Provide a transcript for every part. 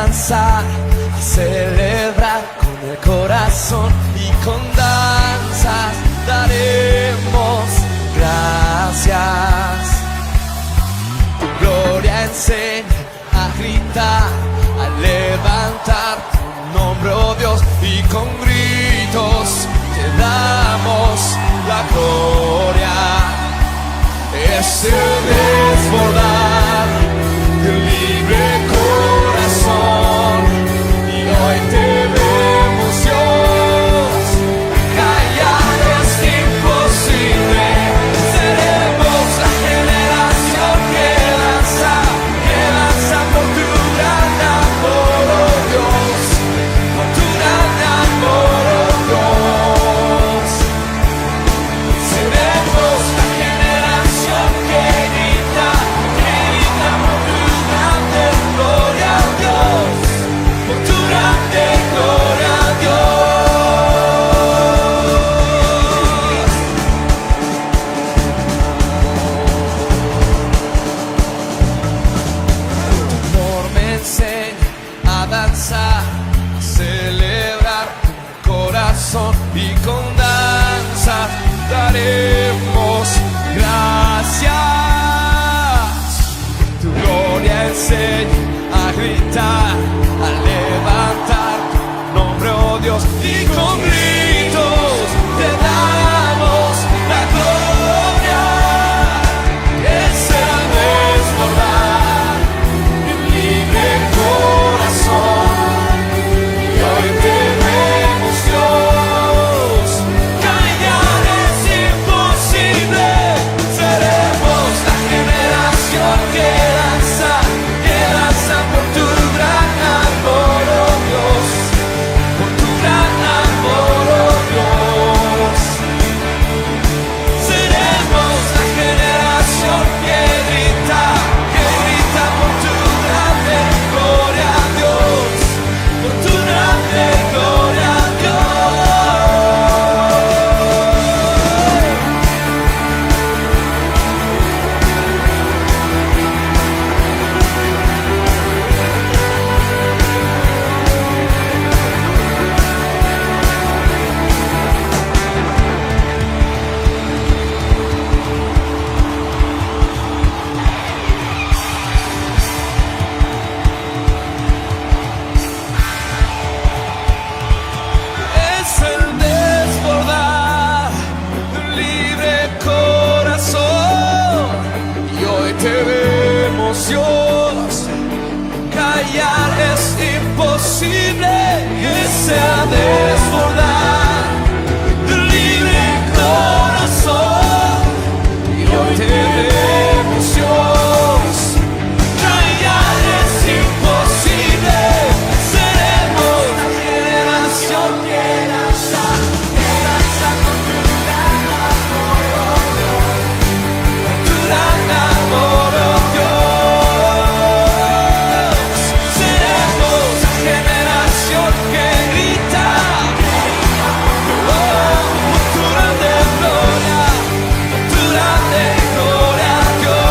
danzar, a celebrar con el corazón y con danzas daremos gracias. Tu gloria enseña a gritar, a levantar tu nombre, oh Dios, y con gritos te damos la gloria. Es el desbordar del libre corazón y hoy te vemos, Dios. Callar es imposible, seremos la generación que danza por tu gran amor, oh Dios, por tu gran amor, oh Dios. Seremos la generación que grita por tu grande gloria a Dios, por tu grande gloria a Dios. Tu amor me enseña a danzar, a celebrar tu corazón y con danza daremos gracias. Tu gloria enseña a gritar, a levantar tu nombre, oh Dios, y con gritos te damos la gloria. Es el desbordar de un libre corazón y hoy te vemos, Dios. Callar es imposible, seremos la generación que danza por tu gran amor, oh Dios, por tu gran amor, oh Dios. Seremos la generación que grita por tu grande gloria a Dios, por tu grande gloria a Dios. Es el desbordar de un libre corazón y hoy te vemos, Dios. Callar es imposible, que sea desbordar de un libre corazón y hoy te vemos, Dios. Callar es imposible, seremos la generación que danza con tu gran amor, oh Dios, con tu gran amor, oh Dios. Seremos la generación que grita, oh, por tu grande gloria, por tu grande gloria a Dios.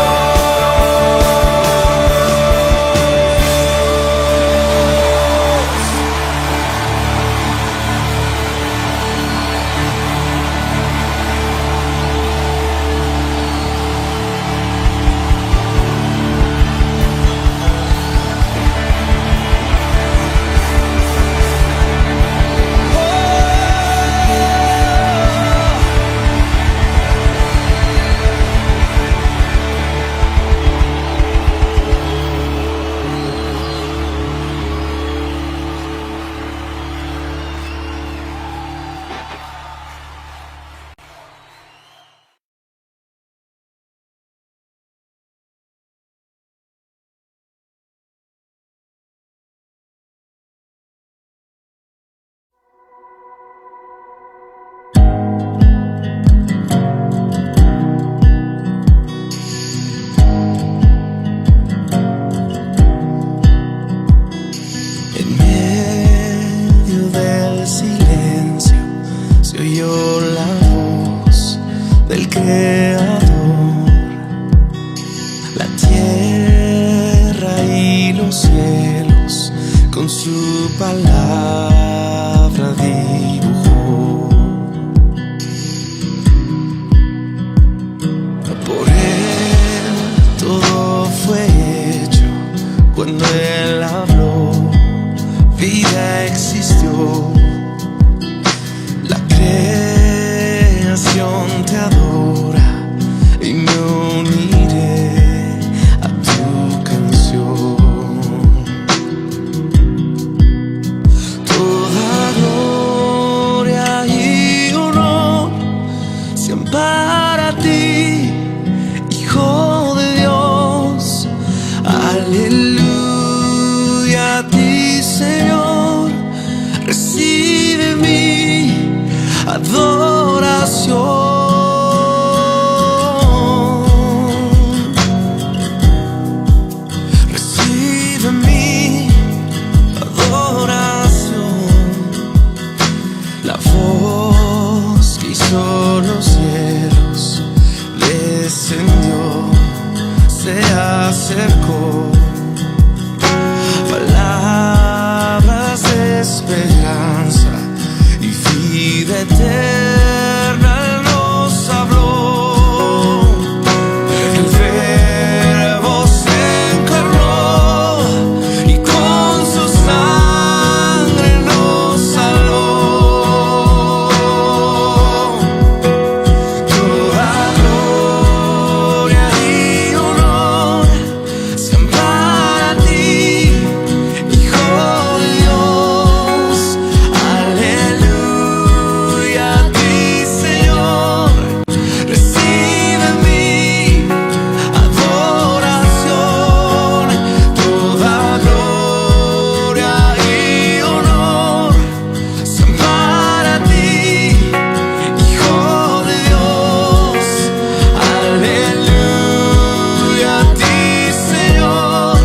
con su palabra dibujó. Por él todo fue hecho, cuando él habló, vida existió. La creación te adora y me uniré a tu canción. Toda gloria y honor sean para ti, Hijo de Dios. Aleluya a ti, Señor. Recibe mi adoración. Recibe mi adoración. La voz que hizo los cielos descendió, se acercó. Palabras de esperanza y vida eterna nos habló. El Verbo se encarnó y con su sangre nos salvó. Toda gloria y honor sean para ti, Hijo de Dios. Aleluya a ti, Señor. Recibe mi adoración. Toda gloria y honor sean para ti, Hijo de Dios. Aleluya a ti, Señor.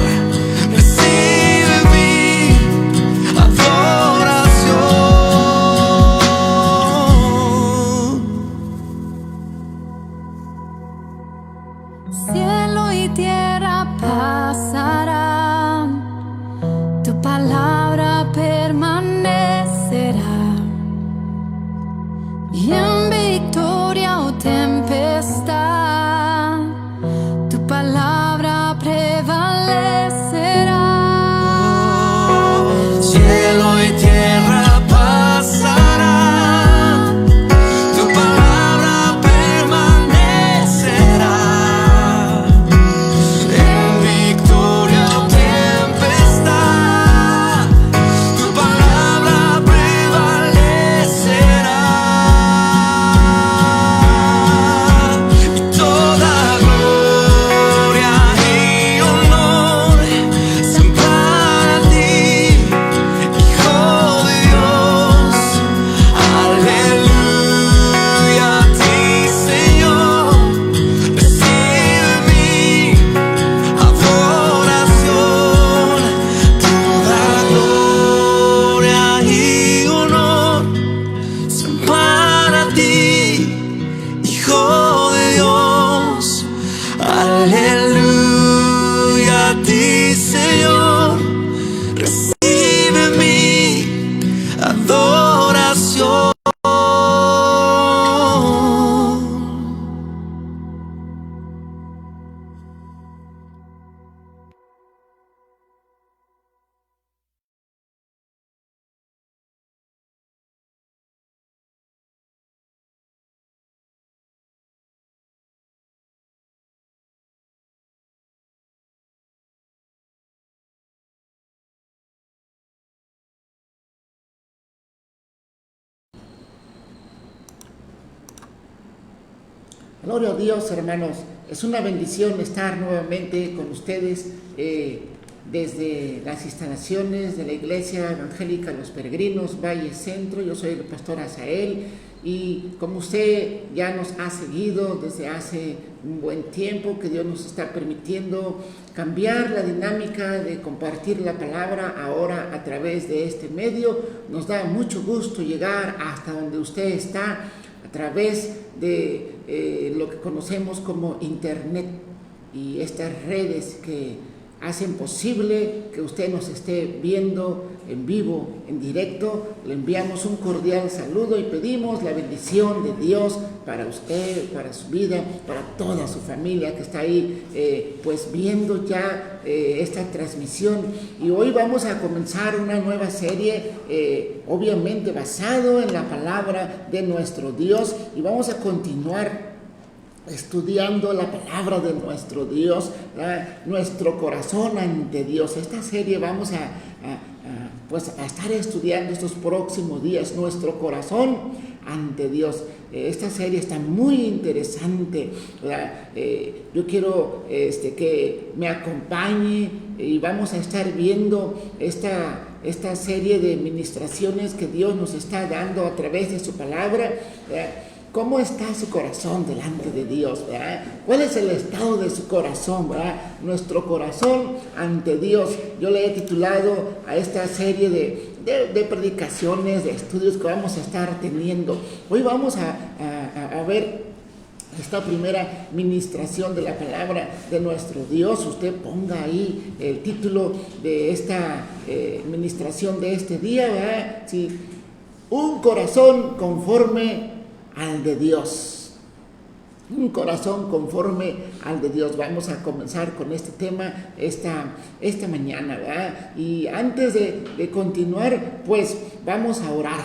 Recibe mi adoración. Cielo y tierra pasarán, tu palabra permanecerá. Y en victoria o tempestad, tu palabra prevalecerá. Cielo y tierra pasarán, tu palabra permanecerá. En victoria o tempestad, tu palabra prevalecerá. Y toda gloria y honor sean para ti, Hijo de Dios. Aleluya a ti, Señor. Recibe mi adoración. Toda gloria y honor sean para ti, Hijo de Dios. Aleluya a ti, Señor. Recibe mi adoración. Gloria a Dios, hermanos. Es una bendición estar nuevamente con ustedes desde las instalaciones de la Iglesia Evangélica Los Peregrinos, Valle Centro. Yo soy el pastor Asael y como usted ya nos ha seguido desde hace un buen tiempo, que Dios nos está permitiendo cambiar la dinámica de compartir la palabra ahora a través de este medio. Nos da mucho gusto llegar hasta donde usted está a través de lo que conocemos como Internet y estas redes que hacen posible que usted nos esté viendo en vivo, en directo. Le enviamos un cordial saludo y pedimos la bendición de Dios para usted, para su vida, para toda su familia que está ahí pues viendo ya esta transmisión. Y hoy vamos a comenzar una nueva serie, obviamente basado en la palabra de nuestro Dios, y vamos a continuar estudiando la palabra de nuestro Dios, nuestro corazón ante Dios. Esta serie vamos a estar estudiando estos próximos días, nuestro corazón ante Dios. Esta serie está muy interesante, yo quiero que me acompañe y vamos a estar viendo esta serie de ministraciones que Dios nos está dando a través de su palabra. ¿Cómo está su corazón delante de Dios? ¿Verdad? ¿Cuál es el estado de su corazón? ¿Verdad? Nuestro corazón ante Dios. Yo le he titulado a esta serie de predicaciones, de estudios que vamos a estar teniendo. Hoy vamos a ver esta primera ministración de la palabra de nuestro Dios. Usted ponga ahí el título de esta ministración de este día, ¿verdad? Sí, un corazón conforme al de Dios. Un corazón conforme al de Dios. Vamos a comenzar con este tema esta mañana, ¿verdad? Y antes de continuar, pues vamos a orar.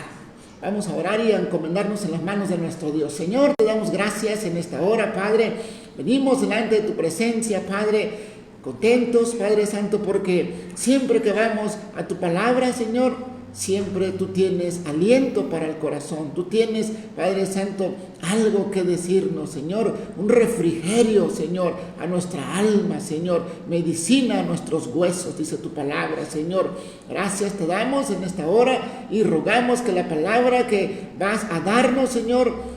Vamos a orar y a encomendarnos en las manos de nuestro Dios. Señor, te damos gracias en esta hora, Padre. Venimos delante de tu presencia, Padre, contentos, Padre Santo, porque siempre que vamos a tu palabra, Señor, siempre tú tienes aliento para el corazón. Tú tienes, Padre Santo, algo que decirnos, Señor. Un refrigerio, Señor, a nuestra alma, Señor. Medicina a nuestros huesos, dice tu palabra, Señor. Gracias te damos en esta hora y rogamos que la palabra que vas a darnos, Señor,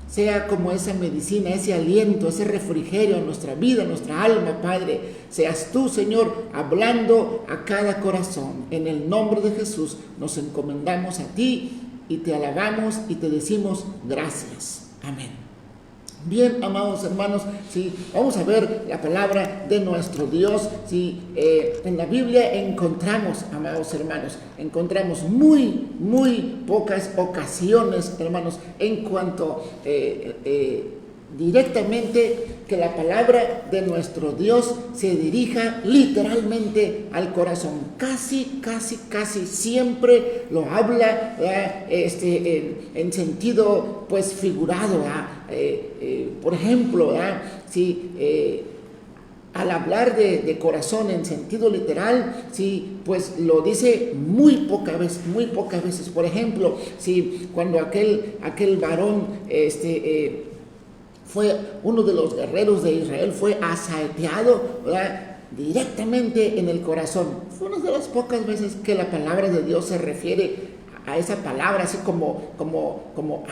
sea como esa medicina, ese aliento, ese refrigerio a nuestra vida, a nuestra alma, Padre. Seas tú, Señor, hablando a cada corazón. En el nombre de Jesús nos encomendamos a ti y te alabamos y te decimos gracias. Amén. Bien, amados hermanos, sí, vamos a ver la palabra de nuestro Dios. Sí, en la Biblia encontramos, amados hermanos, encontramos muy pocas ocasiones, hermanos, en cuanto directamente que la palabra de nuestro Dios se dirija literalmente al corazón. Casi siempre lo habla en sentido pues figurado. Por ejemplo, si al hablar de corazón en sentido literal, sí, pues lo dice muy pocas veces. Por ejemplo, si cuando aquel varón fue uno de los guerreros de Israel, fue asaeteado, ¿verdad?, directamente en el corazón. Fue una de las pocas veces que la palabra de Dios se refiere a esa palabra, así como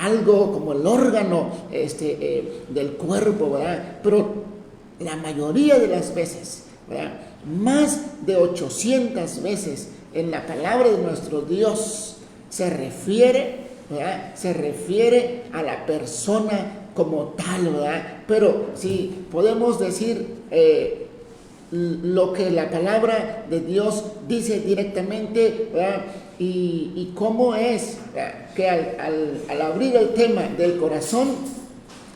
algo, como el órgano del cuerpo, ¿verdad? Pero la mayoría de las veces, ¿verdad?, más de 800 veces en la palabra de nuestro Dios se refiere, ¿verdad?, se refiere a la persona como tal, ¿verdad? Pero si podemos decir lo que la palabra de Dios dice directamente, ¿verdad?, y cómo es, ¿verdad?, que al abrir el tema del corazón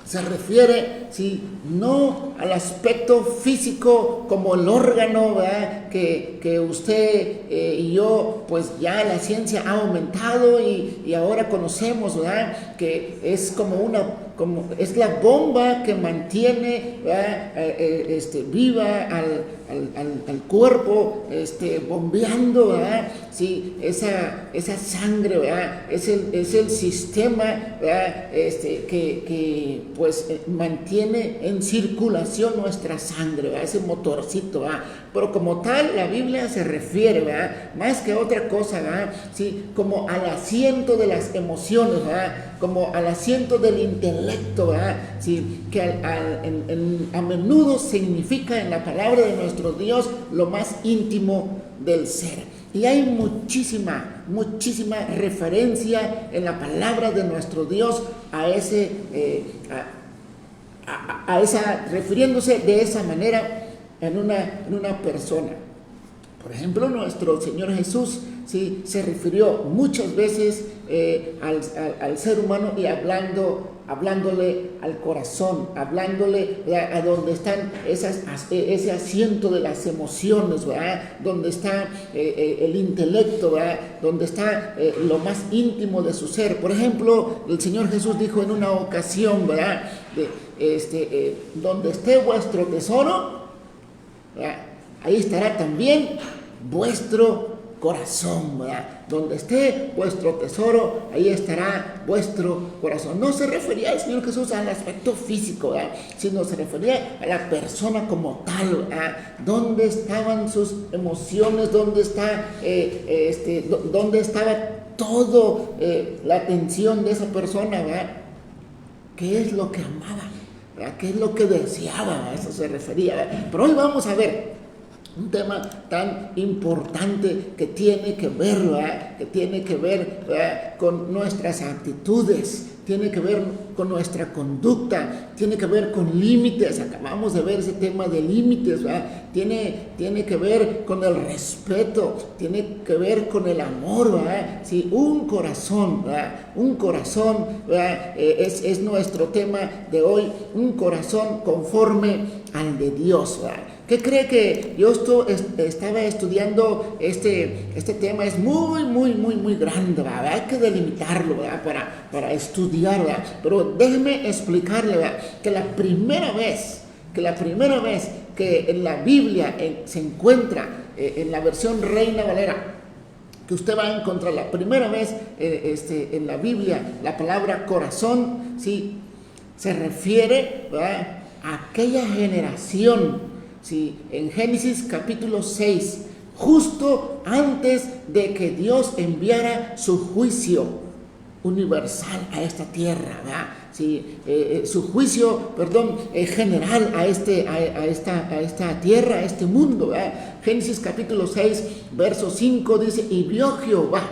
se refiere, sí, no al aspecto físico como el órgano, ¿verdad?, que usted y yo, pues ya la ciencia ha aumentado y ahora conocemos, ¿verdad?, que es como es la bomba que mantiene, ¿verdad?, viva al cuerpo, bombeando, ¿verdad?, sí, esa sangre, ¿verdad?, es el sistema, ¿verdad?, que pues mantiene en circulación nuestra sangre, ¿verdad?, ese motorcito, ¿verdad? Pero como tal, la Biblia se refiere, ¿verdad?, más que otra cosa, ¿verdad?, sí, como al asiento de las emociones, ¿verdad?, como al asiento del intelecto, ¿verdad?, sí, que a menudo significa en la palabra de nuestro Dios lo más íntimo del ser. Y hay muchísima referencia en la palabra de nuestro Dios a esa, refiriéndose de esa manera en una persona. Por ejemplo, nuestro Señor Jesús sí se refirió muchas veces al ser humano y hablándole al corazón, hablándole a donde están ese asiento de las emociones, ¿verdad? Donde está el intelecto, ¿verdad? Donde está lo más íntimo de su ser. Por ejemplo, el Señor Jesús dijo en una ocasión, ¿verdad? Donde esté vuestro tesoro, ¿verdad? Ahí estará también vuestro corazón, ¿verdad? Donde esté vuestro tesoro, ahí estará vuestro corazón. No se refería el Señor Jesús al aspecto físico, ¿verdad? Sino se refería a la persona como tal, ¿verdad? ¿Dónde estaban sus emociones? ¿Dónde estaba todo la atención de esa persona, ¿verdad? ¿Qué es lo que amaba? ¿Verdad? ¿Qué es lo que deseaba? A eso se refería, ¿verdad? Pero hoy vamos a ver un tema tan importante que tiene que ver, ¿verdad? Que tiene que ver, ¿verdad? Con nuestras actitudes, tiene que ver con nuestra conducta, tiene que ver con límites. Acabamos de ver ese tema de límites, ¿verdad? Tiene que ver con el respeto, tiene que ver con el amor, ¿verdad? Sí, un corazón, ¿verdad? Un corazón, ¿verdad? Es nuestro tema de hoy, un corazón conforme al de Dios, ¿verdad? ¿Qué cree que yo estaba estudiando este tema? Es muy grande, ¿verdad? Hay que delimitarlo, ¿verdad? Para estudiar, ¿verdad? Pero déjeme explicarle, ¿verdad? Que la primera vez que en la Biblia se encuentra en la versión Reina Valera, que usted va a encontrar la primera vez en la Biblia la palabra corazón, sí, se refiere, ¿verdad?, a aquella generación. Sí, en Génesis capítulo 6, justo antes de que Dios enviara su juicio universal a esta tierra, ¿verdad? Sí, su juicio, general a esta tierra, a este mundo, ¿verdad? Génesis capítulo 6, verso 5 dice: y vio Jehová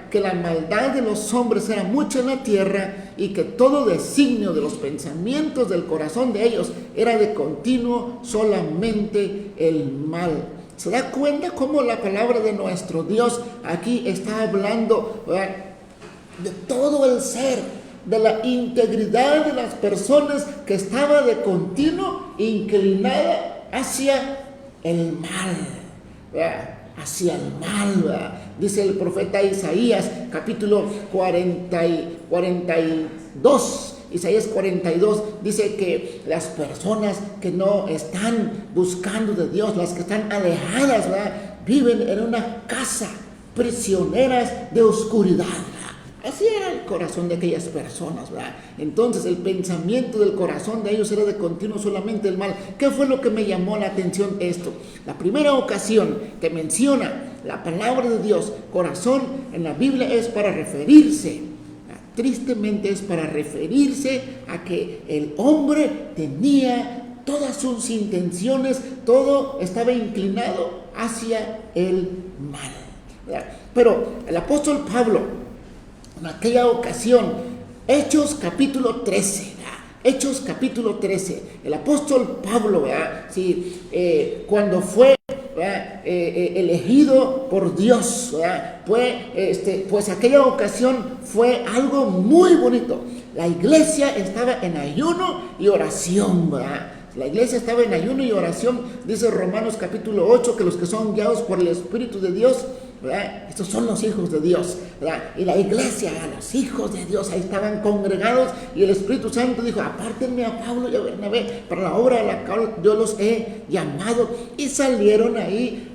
que la maldad de los hombres era mucha en la tierra, y que todo designio de los pensamientos del corazón de ellos era de continuo solamente el mal. ¿Se da cuenta cómo la palabra de nuestro Dios aquí está hablando, ¿verdad?, de todo el ser, de la integridad de las personas, que estaba de continuo inclinada hacia el mal, ¿verdad?, hacia el mal, ¿verdad? Dice el profeta Isaías, capítulo 42, Isaías 42, dice que las personas que no están buscando de Dios, las que están alejadas, ¿verdad?, viven en una casa, prisioneras de oscuridad, ¿verdad? Así era el corazón de aquellas personas, ¿verdad? Entonces el pensamiento del corazón de ellos era de continuo solamente el mal. ¿Qué fue lo que me llamó la atención esto? La primera ocasión que menciona la palabra de Dios, corazón, en la Biblia es para referirse, tristemente es para referirse a que el hombre tenía todas sus intenciones, todo estaba inclinado hacia el mal, ¿verdad? Pero el apóstol Pablo, en aquella ocasión, Hechos capítulo 13, Hechos capítulo 13, el apóstol Pablo, ¿verdad?, sí, cuando fue, ¿verdad?, elegido por Dios, ¿verdad?, pues aquella ocasión fue algo muy bonito. La iglesia estaba en ayuno y oración, ¿verdad? La iglesia estaba en ayuno y oración. Dice Romanos capítulo 8 que los que son guiados por el Espíritu de Dios, ¿verdad?, estos son los hijos de Dios, ¿verdad? Y la iglesia, los hijos de Dios, ahí estaban congregados, y el Espíritu Santo dijo: apártenme a Pablo y a Bernabé para la obra de la cual yo los he llamado. Y salieron ahí,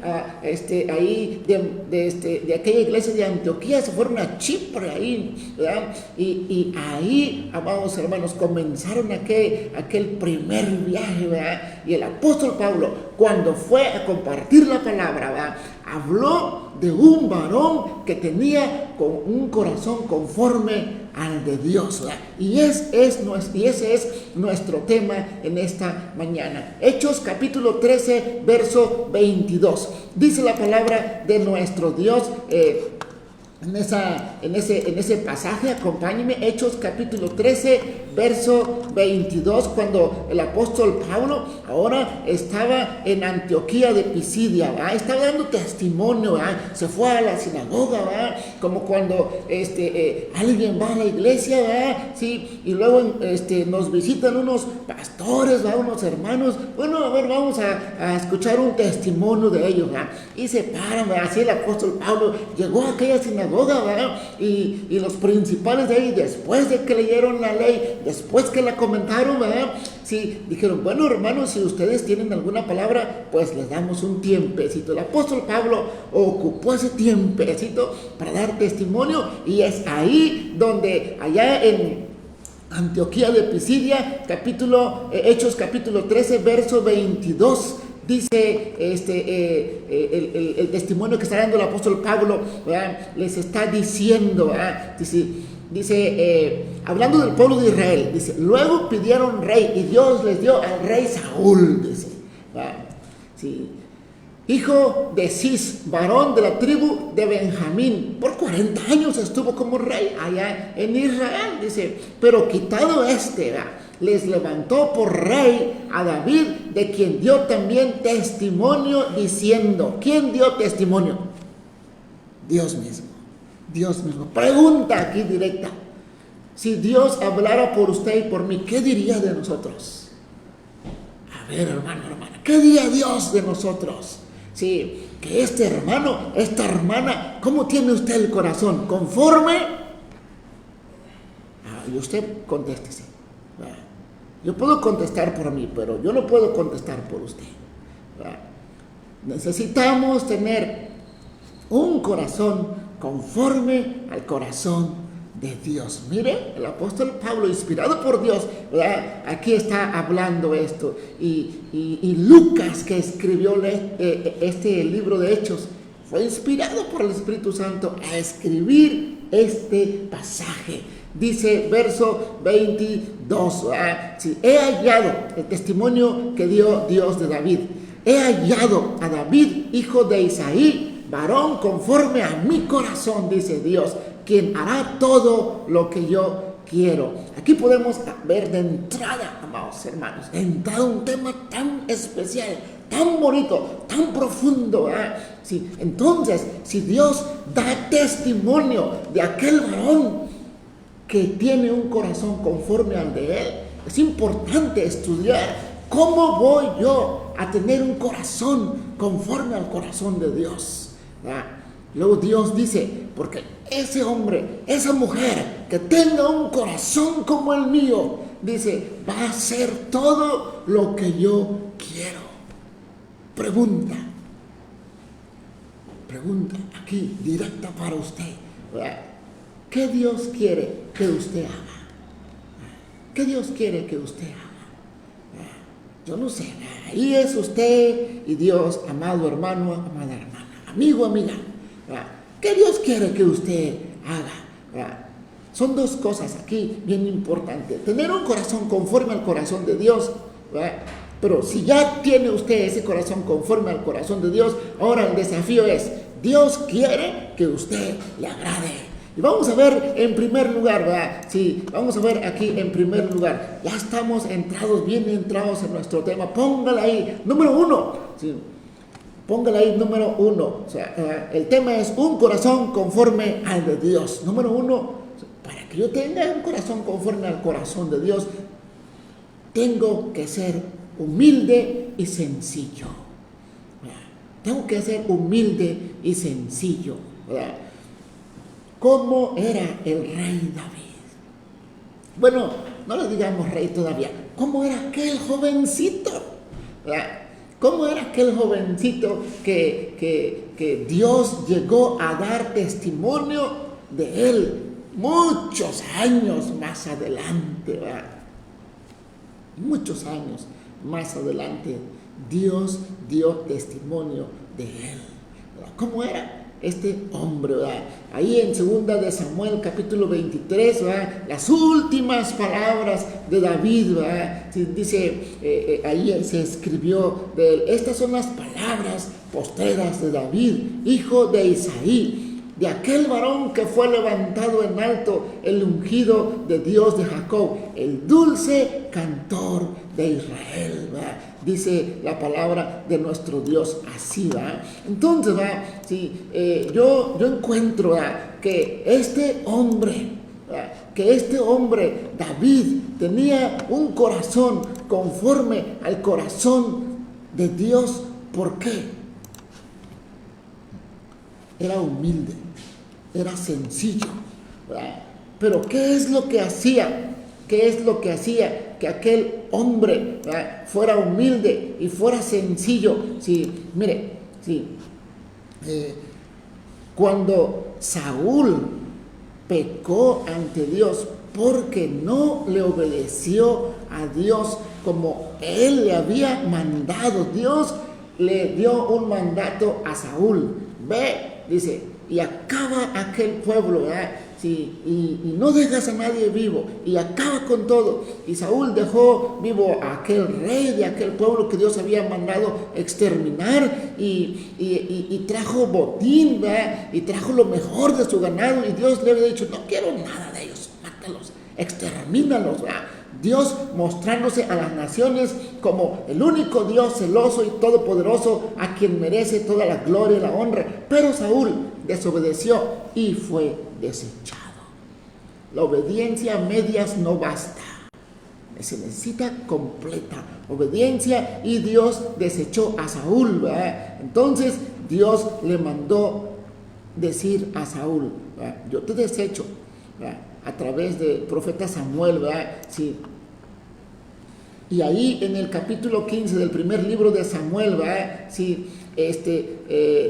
de aquella iglesia de Antioquía, se fueron a Chipre, ahí, ¿verdad? Y ahí, amados hermanos, comenzaron aquel primer viaje, ¿verdad? Y el apóstol Pablo, cuando fue a compartir la palabra, ¿verdad?, habló de un varón que tenía un corazón conforme al de Dios, ¿verdad? Y ese es nuestro tema en esta mañana. Hechos capítulo 13, verso 22. Dice la palabra de nuestro Dios, en ese pasaje, acompáñenme, Hechos capítulo 13, verso 22, cuando el apóstol Pablo ahora estaba en Antioquía de Pisidia, ¿verdad? Estaba dando testimonio, ¿verdad? Se fue a la sinagoga, ¿verdad? Como cuando alguien va a la iglesia, ¿verdad? Sí, y luego nos visitan unos pastores, ¿verdad? Unos hermanos. Bueno, a ver, vamos a escuchar un testimonio de ellos, ¿verdad? Y se paran, ¿verdad? Así el apóstol Pablo llegó a aquella sinagoga, ¿verdad? Y los principales de ahí, después de que leyeron la ley, después que la comentaron, ¿verdad? Sí, dijeron, bueno, hermanos, si ustedes tienen alguna palabra, pues les damos un tiempecito. El apóstol Pablo ocupó ese tiempecito para dar testimonio, y es ahí donde, allá en Antioquía de Pisidia, Hechos capítulo 13, verso 22, dice el testimonio que está dando el apóstol Pablo, ¿verdad? Les está diciendo, ¿verdad? Dice, hablando del pueblo de Israel, dice, luego pidieron rey y Dios les dio al rey Saúl, dice, ¿verdad? Sí, hijo de Cis, varón de la tribu de Benjamín. Por 40 años estuvo como rey allá en Israel, dice, pero quitado ¿verdad? Les levantó por rey a David, de quien dio también testimonio diciendo. ¿Quién dio testimonio? Dios mismo. Dios mismo. Pregunta aquí directa. Si Dios hablara por usted y por mí, ¿qué diría de nosotros? A ver, hermano, hermana, ¿qué diría Dios de nosotros? Sí, que este hermano, esta hermana, ¿cómo tiene usted el corazón? ¿Conforme? Y usted contéstese. Yo puedo contestar por mí, pero yo no puedo contestar por usted. Necesitamos tener un corazón conforme al corazón de Dios. Mire, el apóstol Pablo, inspirado por Dios, ¿verdad? Aquí está hablando esto. Y Lucas, que escribió este libro de Hechos, fue inspirado por el Espíritu Santo a escribir este pasaje. Dice verso 22, sí, he hallado el testimonio que dio Dios de David. He hallado a David, hijo de Isaí, varón conforme a mi corazón, dice Dios, quien hará todo lo que yo quiero. Aquí podemos ver de entrada, amados hermanos, de entrada un tema tan especial, tan bonito, tan profundo. Sí, entonces, si Dios da testimonio de aquel varón que tiene un corazón conforme al de Él, es importante estudiar cómo voy yo a tener un corazón conforme al corazón de Dios. Luego Dios dice, porque ese hombre, esa mujer que tenga un corazón como el mío, dice, va a hacer todo lo que yo quiero. Pregunta aquí directa para usted, ¿qué Dios quiere que usted haga? ¿Qué Dios quiere que usted haga? Yo no sé, ahí es usted y Dios, amado hermano, amada hermana, amigo, amiga. ¿Qué Dios quiere que usted haga? Son dos cosas aquí bien importantes. Tener un corazón conforme al corazón de Dios, pero si ya tiene usted ese corazón conforme al corazón de Dios, ahora el desafío es, Dios quiere que usted le agrade. Y vamos a ver en primer lugar, ¿verdad? Sí, vamos a ver aquí en primer lugar. Ya estamos bien entrados en nuestro tema. Póngala ahí, número 1. Sí, póngala ahí, número 1. O sea, el tema es un corazón conforme al de Dios. Número 1, para que yo tenga un corazón conforme al corazón de Dios, tengo que ser humilde y sencillo. Tengo que ser humilde y sencillo, ¿verdad? ¿Cómo era el rey David? Bueno, no le digamos rey todavía. ¿Cómo era aquel jovencito? ¿Verdad? ¿Cómo era aquel jovencito que Dios llegó a dar testimonio de él muchos años más adelante? ¿Verdad? Muchos años más adelante, Dios dio testimonio de él. ¿Verdad? ¿Cómo era este hombre? ¿Verdad? Ahí en 2 de Samuel capítulo 23, ¿verdad? Las últimas palabras de David, ¿verdad? Dice, ahí se escribió de él, estas son las palabras postreras de David, hijo de Isaí, de aquel varón que fue levantado en alto, el ungido de Dios de Jacob, el dulce cantor de Israel, ¿verdad? Dice la palabra de nuestro Dios así, ¿verdad? Entonces, ¿verdad? Sí, yo encuentro, ¿verdad?, que este hombre, David, tenía un corazón conforme al corazón de Dios. ¿Por qué? Era humilde, era sencillo, ¿verdad? Pero ¿qué es lo que hacía? ¿Qué es lo que hacía que aquel hombre, ¿verdad?, fuera humilde y fuera sencillo? Sí, mire, sí, cuando Saúl pecó ante Dios porque no le obedeció a Dios como él le había mandado, Dios le dio un mandato a Saúl: ve, dice, y acaba aquel pueblo, ¿verdad? Sí, y no dejas a nadie vivo, y acaba con todo. Y Saúl dejó vivo a aquel rey de aquel pueblo que Dios había mandado exterminar, y trajo botín, ¿verdad?, y trajo lo mejor de su ganado, y Dios le había dicho: no quiero nada de ellos, mátalos, extermínalos, ¿verdad? Dios mostrándose a las naciones como el único Dios celoso y todopoderoso, a quien merece toda la gloria y la honra. Pero Saúl desobedeció y fue desechado. La obediencia a medias no basta, se necesita completa obediencia, y Dios desechó a Saúl, ¿verdad? Entonces Dios le mandó decir a Saúl: ¿verdad?, yo te desecho, ¿verdad?, a través del profeta Samuel, ¿verdad? Sí. Y ahí en el capítulo 15 del primer libro de Samuel, ¿verdad?, sí,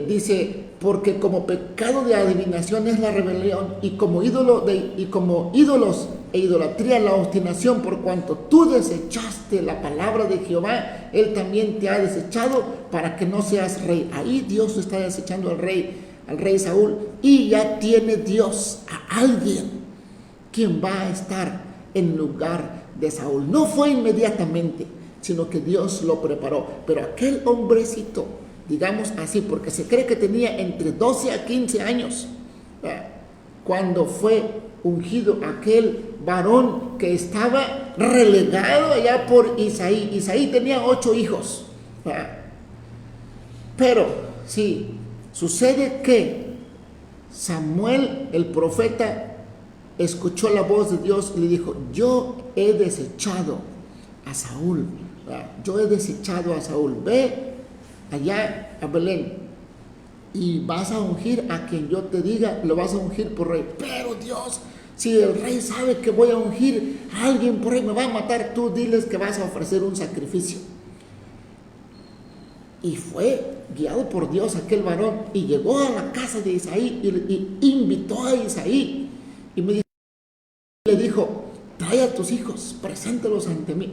dice: porque como pecado de adivinación es la rebelión, y como ídolos e idolatría la obstinación, por cuanto tú desechaste la palabra de Jehová, él también te ha desechado para que no seas rey. Ahí Dios está desechando al rey Saúl, y ya tiene Dios a alguien quien va a estar en lugar de Saúl. No fue inmediatamente, sino que Dios lo preparó. Pero aquel hombrecito, digamos así, porque se cree que tenía entre 12 a 15 años, cuando fue ungido aquel varón que estaba relegado allá por Isaí. Isaí tenía 8 hijos. Pero sí, sucede que Samuel, el profeta, escuchó la voz de Dios y le dijo: yo he desechado a Saúl, ve allá a Belén y vas a ungir a quien yo te diga, lo vas a ungir por rey. Pero Dios, si el rey sabe que voy a ungir a alguien por rey, me va a matar. Tú diles que vas a ofrecer un sacrificio. Y fue guiado por Dios aquel varón, y llegó a la casa de Isaí y invitó a Isaí, y le dijo: trae a tus hijos, preséntalos ante mí.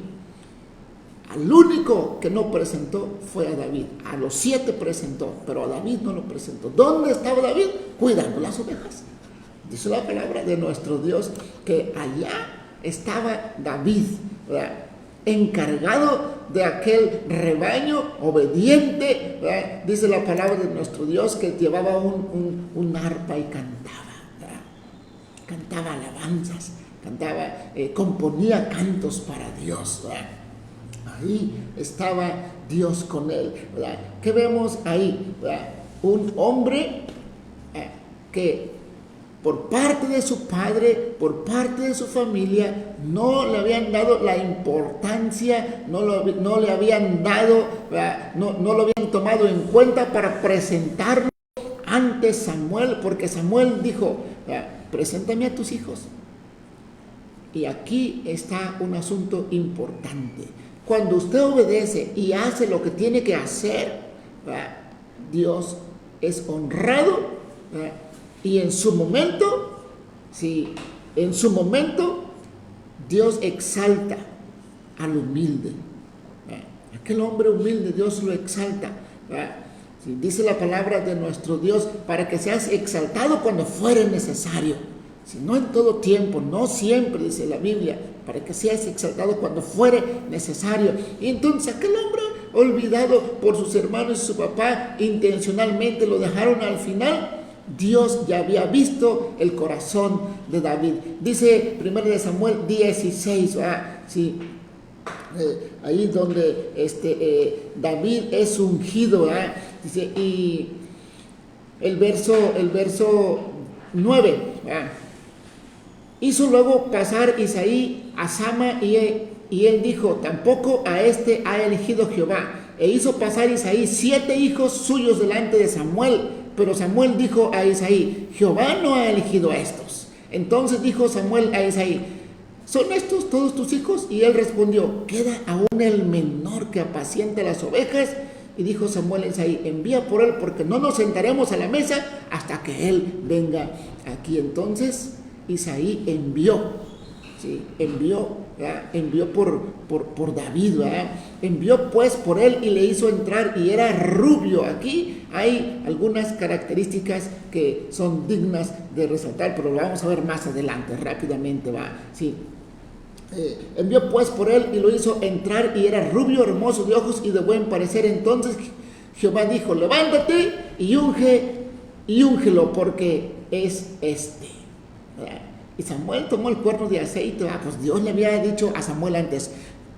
Al único que no presentó fue a David. A los 7 presentó, pero a David no lo presentó. ¿Dónde estaba David? Cuidando las ovejas. Dice la palabra de nuestro Dios que allá estaba David, ¿verdad?, encargado de aquel rebaño, obediente, ¿verdad? Dice la palabra de nuestro Dios que llevaba un arpa y cantaba, ¿verdad?, cantaba alabanzas, componía cantos para Dios, ¿verdad? Ahí estaba Dios con él, ¿verdad? ¿Qué vemos ahí? ¿Verdad? Un hombre que por parte de su padre, por parte de su familia, no le habían dado la importancia, no le habían dado, no lo habían tomado en cuenta para presentarlo ante Samuel, porque Samuel dijo: preséntame a tus hijos. Y aquí está un asunto importante. Cuando usted obedece y hace lo que tiene que hacer, Dios es honrado, y en su momento, sí, en su momento, Dios exalta al humilde. Aquel hombre humilde, Dios lo exalta. Sí, dice la palabra de nuestro Dios: para que seas exaltado cuando fuere necesario. Si no en todo tiempo, no siempre, dice la Biblia, para que seas exaltado cuando fuere necesario. Y entonces aquel hombre, olvidado por sus hermanos y su papá, intencionalmente lo dejaron al final, Dios ya había visto el corazón de David. Dice 1 Samuel 16, sí, ahí donde David es ungido, dice, y el verso 9, hizo luego pasar Isaí a Sama, y él dijo: tampoco a este ha elegido Jehová. E hizo pasar Isaí 7 hijos suyos delante de Samuel. Pero Samuel dijo a Isaí: Jehová no ha elegido a estos. Entonces dijo Samuel a Isaí: ¿son estos todos tus hijos? Y él respondió: queda aún el menor que apacienta las ovejas. Y dijo Samuel a Isaí: envía por él, porque no nos sentaremos a la mesa hasta que él venga aquí. Entonces Isaí envió, ¿sí? Envió por David, ¿verdad? Envió pues por él y le hizo entrar, y era rubio. Aquí hay algunas características que son dignas de resaltar, pero lo vamos a ver más adelante, rápidamente, ¿va? Sí. Envió pues por él y lo hizo entrar, y era rubio, hermoso de ojos y de buen parecer. Entonces Jehová dijo: levántate y úngelo, porque es este, ¿verdad? Y Samuel tomó el cuerno de aceite. Pues Dios le había dicho a Samuel antes: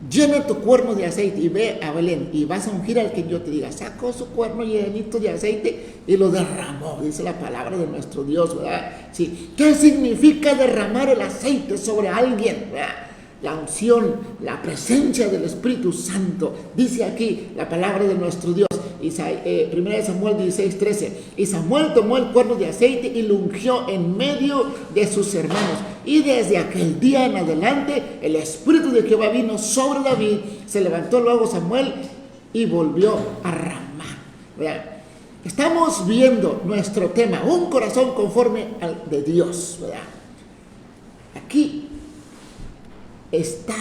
llena tu cuerno de aceite y ve a Belén y vas a ungir al que yo te diga. Sacó su cuerno llenito de aceite y lo derramó, dice la palabra de nuestro Dios, ¿verdad? Sí. ¿Qué significa derramar el aceite sobre alguien, ¿verdad? La unción, la presencia del Espíritu Santo. Dice aquí la palabra de nuestro Dios, 1 Samuel 16:13. Y Samuel tomó el cuerno de aceite y lo ungió en medio de sus hermanos. Y desde aquel día en adelante el Espíritu de Jehová vino sobre David. Se levantó luego Samuel y volvió a Ramá. ¿Verdad? Estamos viendo nuestro tema: un corazón conforme al de Dios, ¿verdad? Aquí está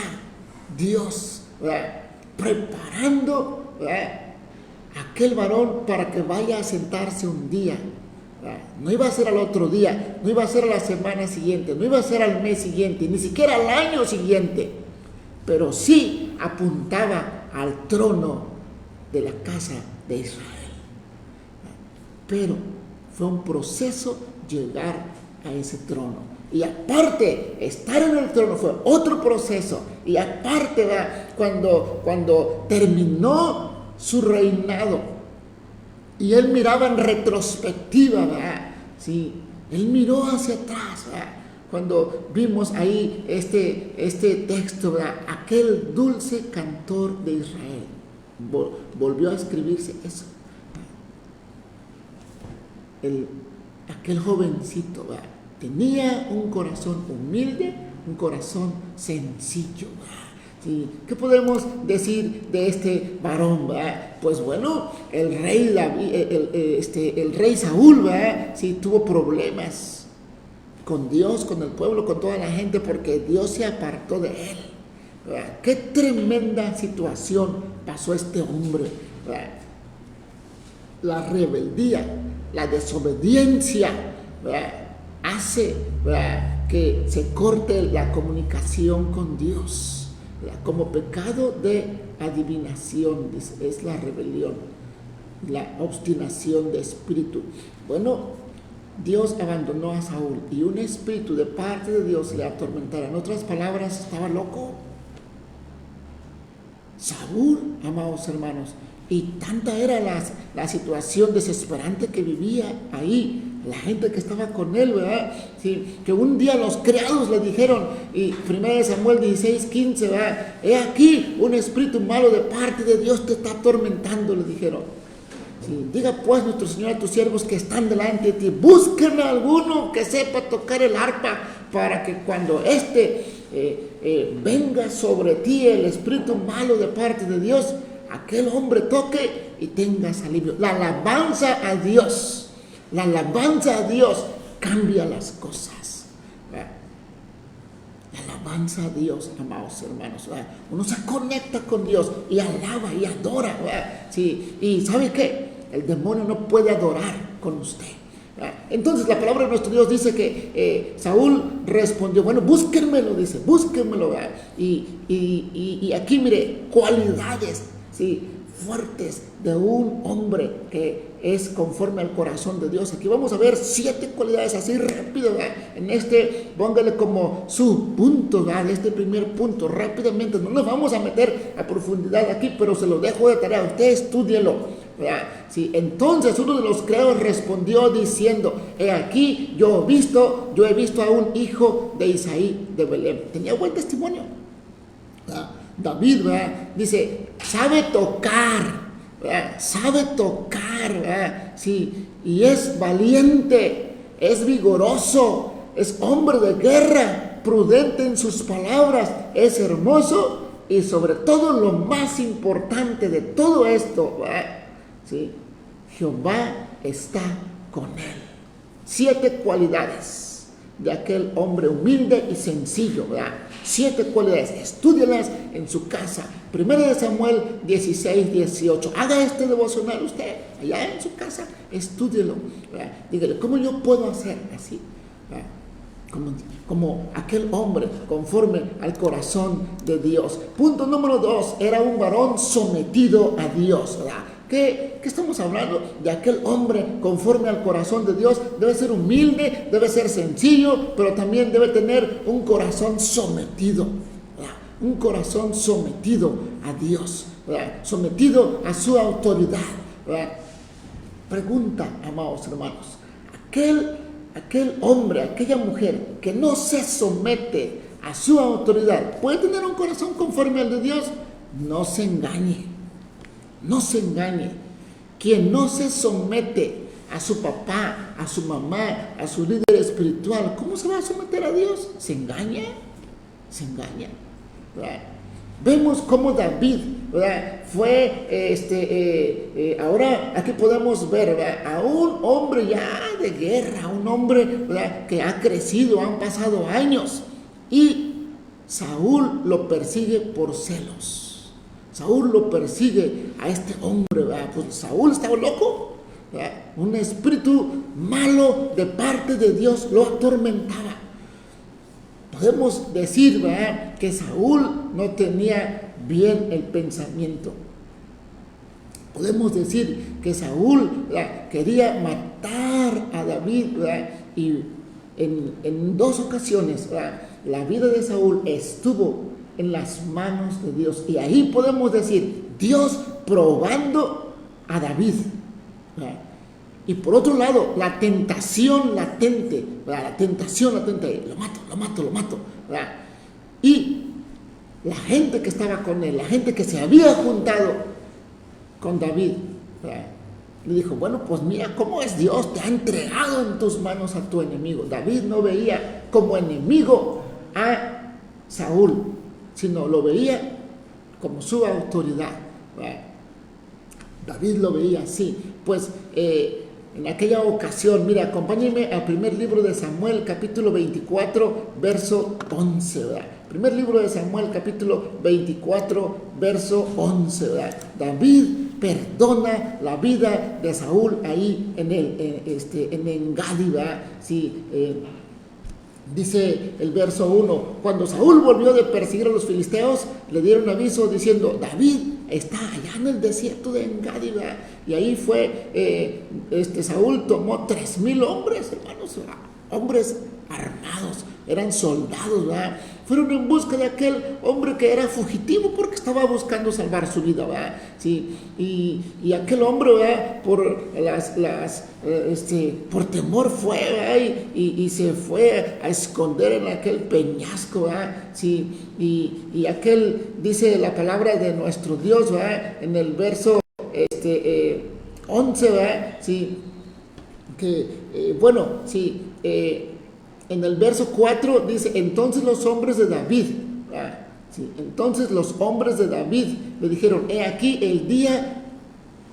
Dios, ¿verdad?, preparando, ¿verdad?, aquel varón para que vaya a sentarse un día, ¿verdad? No iba a ser al otro día, no iba a ser a la semana siguiente, no iba a ser al mes siguiente, ni siquiera al año siguiente, pero sí apuntaba al trono de la casa de Israel. Pero fue un proceso llegar a ese trono. Y aparte, estar en el trono fue otro proceso. Y aparte, ¿verdad?, cuando terminó su reinado y él miraba en retrospectiva, ¿verdad?, sí, él miró hacia atrás, ¿verdad?, cuando vimos ahí este texto, ¿verdad?, aquel dulce cantor de Israel, volvió a escribirse eso. Aquel jovencito, ¿verdad?, tenía un corazón humilde, un corazón sencillo. ¿Sí? ¿Qué podemos decir de este varón? ¿Verdad? Pues bueno, el rey David, el rey Saúl, ¿verdad?, sí, tuvo problemas con Dios, con el pueblo, con toda la gente, porque Dios se apartó de él, ¿verdad? Qué tremenda situación pasó este hombre, ¿verdad? La rebeldía, la desobediencia, ¿verdad?, hace, ¿verdad?, que se corte la comunicación con Dios, ¿verdad?, como pecado de adivinación, dice, es la rebelión, la obstinación de espíritu. Bueno, Dios abandonó a Saúl y un espíritu de parte de Dios le atormentara. En otras palabras, estaba loco Saúl, amados hermanos, y tanta era la situación desesperante que vivía ahí la gente que estaba con él, ¿verdad? Sí, que un día los criados le dijeron, y 1 Samuel 16:15, ¿verdad?, he aquí un espíritu malo de parte de Dios te está atormentando, le dijeron. Sí, diga pues nuestro Señor a tus siervos que están delante de ti, búsquenme alguno que sepa tocar el arpa, para que cuando venga sobre ti el espíritu malo de parte de Dios, aquel hombre toque y tengas alivio. La alabanza a Dios cambia las cosas, ¿verdad? La alabanza a Dios, amados hermanos, ¿verdad? Uno se conecta con Dios y alaba y adora, ¿verdad? Sí, y ¿sabe qué? El demonio no puede adorar con usted, ¿verdad? Entonces la palabra de nuestro Dios dice que Saúl respondió, bueno, búsquenmelo, ¿verdad? Y aquí mire, cualidades, ¿sí?, fuertes de un hombre que es conforme al corazón de Dios. Aquí vamos a ver 7 cualidades así rápido, ¿verdad? En póngale como su punto, ¿verdad? Este primer punto, rápidamente. No nos vamos a meter a profundidad aquí, pero se lo dejo de tarea. Usted estúdielo, ¿verdad? Sí, entonces uno de los criados respondió diciendo: he aquí, yo he visto a un hijo de Isaí de Belén. Tenía buen testimonio, ¿verdad? David, ¿verdad? Dice, sabe tocar, ¿verdad? Sabe tocar, ¿verdad? Sí, y es valiente, es vigoroso, es hombre de guerra, prudente en sus palabras, es hermoso, y sobre todo lo más importante de todo esto, ¿verdad? Sí, Jehová está con él. 7 cualidades de aquel hombre humilde y sencillo, ¿verdad? 7 cualidades, estúdialas en su casa. 1 Samuel 16, 18. Haga este devocional usted, allá en su casa, estúdielo, ¿verdad? Dígale, ¿cómo yo puedo hacer así? ¿Verdad? Como aquel hombre, conforme al corazón de Dios. Punto número 2, era un varón sometido a Dios, ¿verdad? ¿Qué estamos hablando? De aquel hombre conforme al corazón de Dios. Debe ser humilde, debe ser sencillo, pero también debe tener un corazón sometido, ¿verdad? Un corazón sometido a Dios, ¿verdad? Sometido a su autoridad, ¿verdad? Pregunta, amados hermanos, aquel hombre, aquella mujer que no se somete a su autoridad, ¿puede tener un corazón conforme al de Dios? No se engañe. No se engañe. Quien no se somete a su papá, a su mamá, a su líder espiritual, ¿cómo se va a someter a Dios? Se engaña. Se engaña, ¿verdad? Vemos cómo David, ¿verdad? Fue, ahora aquí podemos ver, ¿verdad? A un hombre ya de guerra, un hombre, ¿verdad? Que ha crecido, han pasado años, y Saúl lo persigue por celos. Saúl lo persigue a este hombre, ¿verdad? Pues Saúl estaba loco, ¿verdad? Un espíritu malo de parte de Dios lo atormentaba. Podemos decir, ¿verdad?, que Saúl no tenía bien el pensamiento. Podemos decir que Saúl, ¿verdad?, quería matar a David, ¿verdad? Y en 2 ocasiones, ¿verdad?, la vida de Saúl estuvo en las manos de Dios. Y ahí podemos decir, Dios probando a David, ¿verdad? Y por otro lado, la tentación latente, ¿verdad? La tentación latente, lo mato, ¿verdad? Y la gente que estaba con él, la gente que se había juntado con David, ¿verdad?, le dijo, bueno, pues mira cómo es Dios, te ha entregado en tus manos a tu enemigo. David no veía como enemigo a Saúl, sino lo veía como su autoridad, ¿verdad? David lo veía así. Pues en aquella ocasión, mira, acompáñenme al primer libro de Samuel, capítulo 24, verso 11, ¿verdad? Primer libro de Samuel, capítulo 24, verso 11, ¿verdad? David perdona la vida de Saúl ahí en En-Gadi, ¿verdad? Sí, dice el verso 1, cuando Saúl volvió de perseguir a los filisteos, le dieron aviso diciendo, David está allá en el desierto de En-Gadi, ¿verdad? Y ahí fue, Saúl tomó 3,000 hombres, hermanos, ¿verdad?, hombres armados, eran soldados, ¿verdad? Fueron en busca de aquel hombre que era fugitivo porque estaba buscando salvar su vida, ¿verdad? Sí, y aquel hombre, ¿verdad?, por temor fue, ¿verdad?, y se fue a esconder en aquel peñasco, ¿verdad? Sí, y aquel, dice la palabra de nuestro Dios, ¿verdad?, en el verso 11, ¿verdad? Sí, que, en el verso 4 dice, entonces los hombres de David, sí, entonces los hombres de David le dijeron, he aquí el día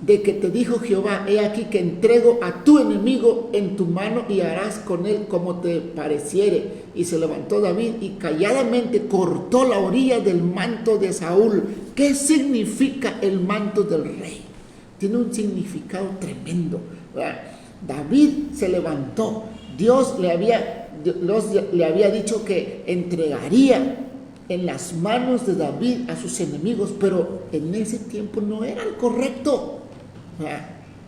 de que te dijo Jehová, he aquí que entrego a tu enemigo en tu mano y harás con él como te pareciere. Y se levantó David y calladamente cortó la orilla del manto de Saúl. ¿Qué significa el manto del rey? Tiene un significado tremendo, ¿verdad? David se levantó, Dios le había dicho que entregaría en las manos de David a sus enemigos, pero en ese tiempo no era el correcto.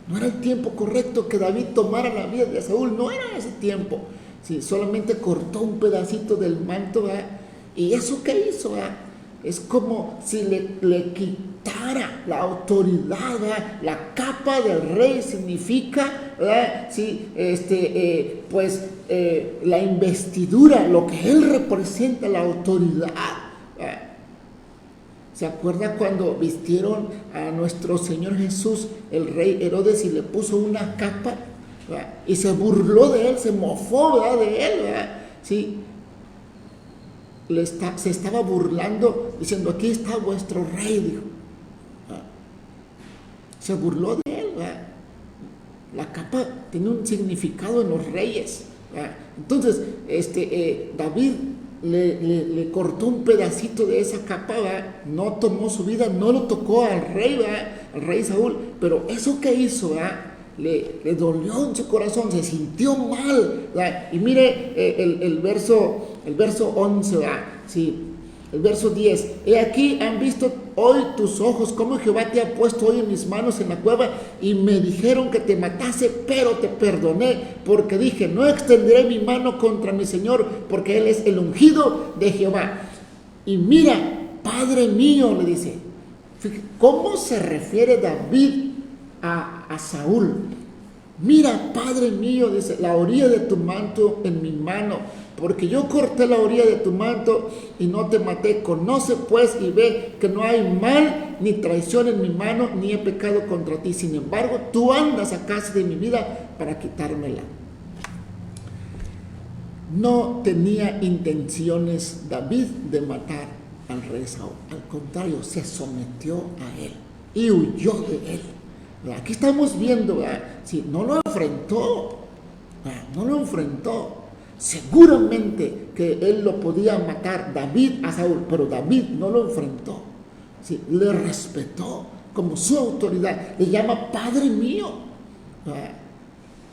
No era el tiempo correcto que David tomara la vida de Saúl, no era ese tiempo. Sí, solamente cortó un pedacito del manto, ¿verdad? Y eso que hizo, ¿verdad? Es como si le quitara la autoridad, ¿verdad? La capa del rey significa, ¿verdad? Sí, la investidura, lo que él representa, la autoridad, ¿verdad? ¿Se acuerda cuando vistieron a nuestro Señor Jesús, el rey Herodes, y le puso una capa, ¿verdad? Y se burló de él, se mofó, ¿verdad? De él, ¿verdad? Sí. Se estaba burlando, diciendo: aquí está vuestro rey, dijo. ¿Verdad? Se burló de él, ¿verdad? La capa tiene un significado en los reyes, ¿verdad? Entonces, David le cortó un pedacito de esa capa, ¿verdad? No tomó su vida, no lo tocó al rey, ¿verdad? Al rey Saúl, pero eso que hizo, ¿verdad? Le dolió en su corazón, se sintió mal, ¿verdad? Y mire el verso 11, ¿verdad? Sí, el verso 10: he aquí han visto hoy tus ojos cómo Jehová te ha puesto hoy en mis manos en la cueva, y me dijeron que te matase, pero te perdoné, porque dije: no extenderé mi mano contra mi Señor, porque él es el ungido de Jehová. Y mira, Padre mío, le dice. Fíjate, ¿cómo se refiere David a Saúl? Mira, Padre mío, dice, la orilla de tu manto en mi mano, porque yo corté la orilla de tu manto y no te maté. Conoce pues y ve que no hay mal ni traición en mi mano, ni he pecado contra ti. Sin embargo, tú andas a casa de mi vida para quitármela. No tenía intenciones David de matar al rey Saúl. Al contrario, se sometió a él y huyó de él. Aquí estamos viendo, ¿verdad? Sí, no lo enfrentó, ¿verdad? No lo enfrentó. Seguramente que él lo podía matar, David, a Saúl, pero David no lo enfrentó. Sí, le respetó como su autoridad, le llama Padre mío, ¿verdad?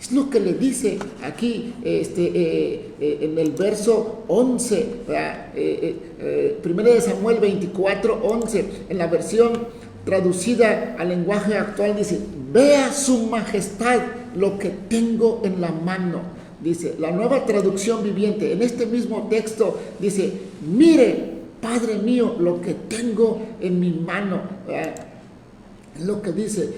Es lo que le dice aquí en el verso 11, ¿verdad? 1 de Samuel 24, 11, en la versión traducida al lenguaje actual, dice: vea su majestad lo que tengo en la mano. Dice la Nueva Traducción Viviente, en este mismo texto, dice: mire, Padre mío, lo que tengo en mi mano. Es lo que dice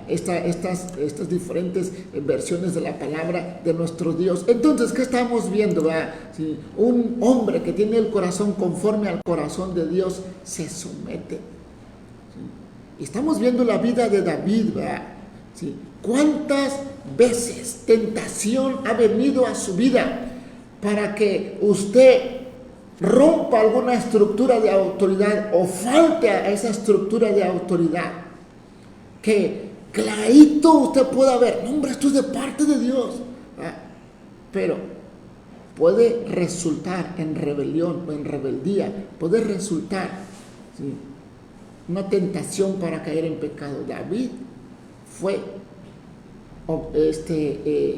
estas diferentes versiones de la palabra de nuestro Dios. Entonces, ¿qué estamos viendo? ¿Sí? Un hombre que tiene el corazón conforme al corazón de Dios se somete. ¿Sí? Y estamos viendo la vida de David, ¿verdad? ¿Sí? ¿Cuántas veces tentación ha venido a su vida para que usted rompa alguna estructura de autoridad o falte a esa estructura de autoridad? Que clarito usted pueda ver: no, hombre, esto es de parte de Dios, ¿verdad? Pero puede resultar en rebelión o en rebeldía, puede resultar, ¿sí?, una tentación para caer en pecado. David fue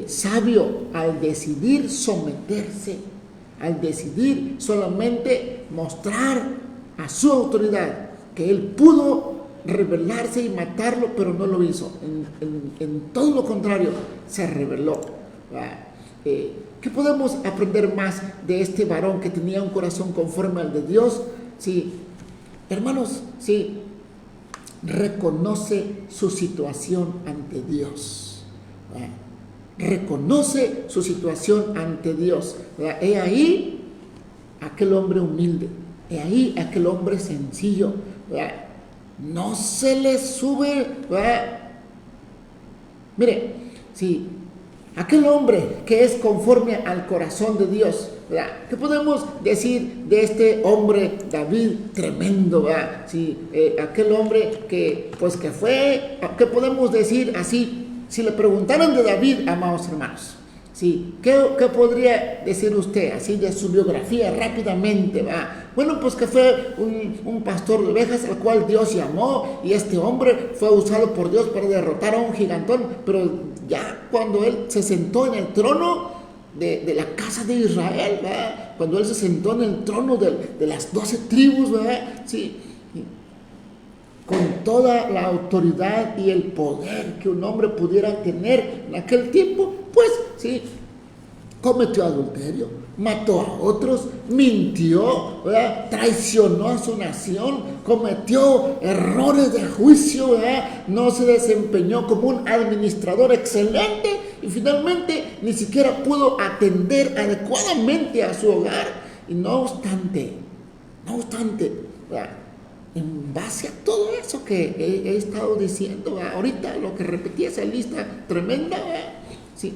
sabio al decidir someterse, al decidir solamente mostrar a su autoridad que él pudo rebelarse y matarlo, pero no lo hizo. En todo lo contrario, se rebeló. ¿Qué podemos aprender más de este varón que tenía un corazón conforme al de Dios? Sí, hermanos, sí, reconoce su situación ante Dios. Reconoce su situación ante Dios. He ahí aquel hombre humilde, he ahí aquel hombre sencillo. No se le sube, ¿verdad? Mire, sí, aquel hombre que es conforme al corazón de Dios, ¿verdad? ¿Qué podemos decir de este hombre David tremendo, ¿verdad? Sí, aquel hombre que fue, ¿qué podemos decir así? Si le preguntaran de David, amados hermanos, sí, ¿qué podría decir usted así de su biografía rápidamente, ¿verdad? Bueno, pues que fue un pastor de ovejas al cual Dios llamó, y este hombre fue usado por Dios para derrotar a un gigantón, pero ya cuando él se sentó en el trono, de la casa de Israel, ¿verdad? Cuando él se sentó en el trono de las 12 tribus, ¿verdad? Sí, con toda la autoridad y el poder que un hombre pudiera tener en aquel tiempo, pues sí, cometió adulterio, mató a otros, mintió, ¿verdad? Traicionó a su nación, cometió errores de juicio, ¿verdad? No se desempeñó como un administrador excelente y finalmente ni siquiera pudo atender adecuadamente a su hogar. Y no obstante, ¿verdad? En base a todo eso que he estado diciendo, ¿verdad? Ahorita lo que repetí, esa lista tremenda, ¿verdad? Sí.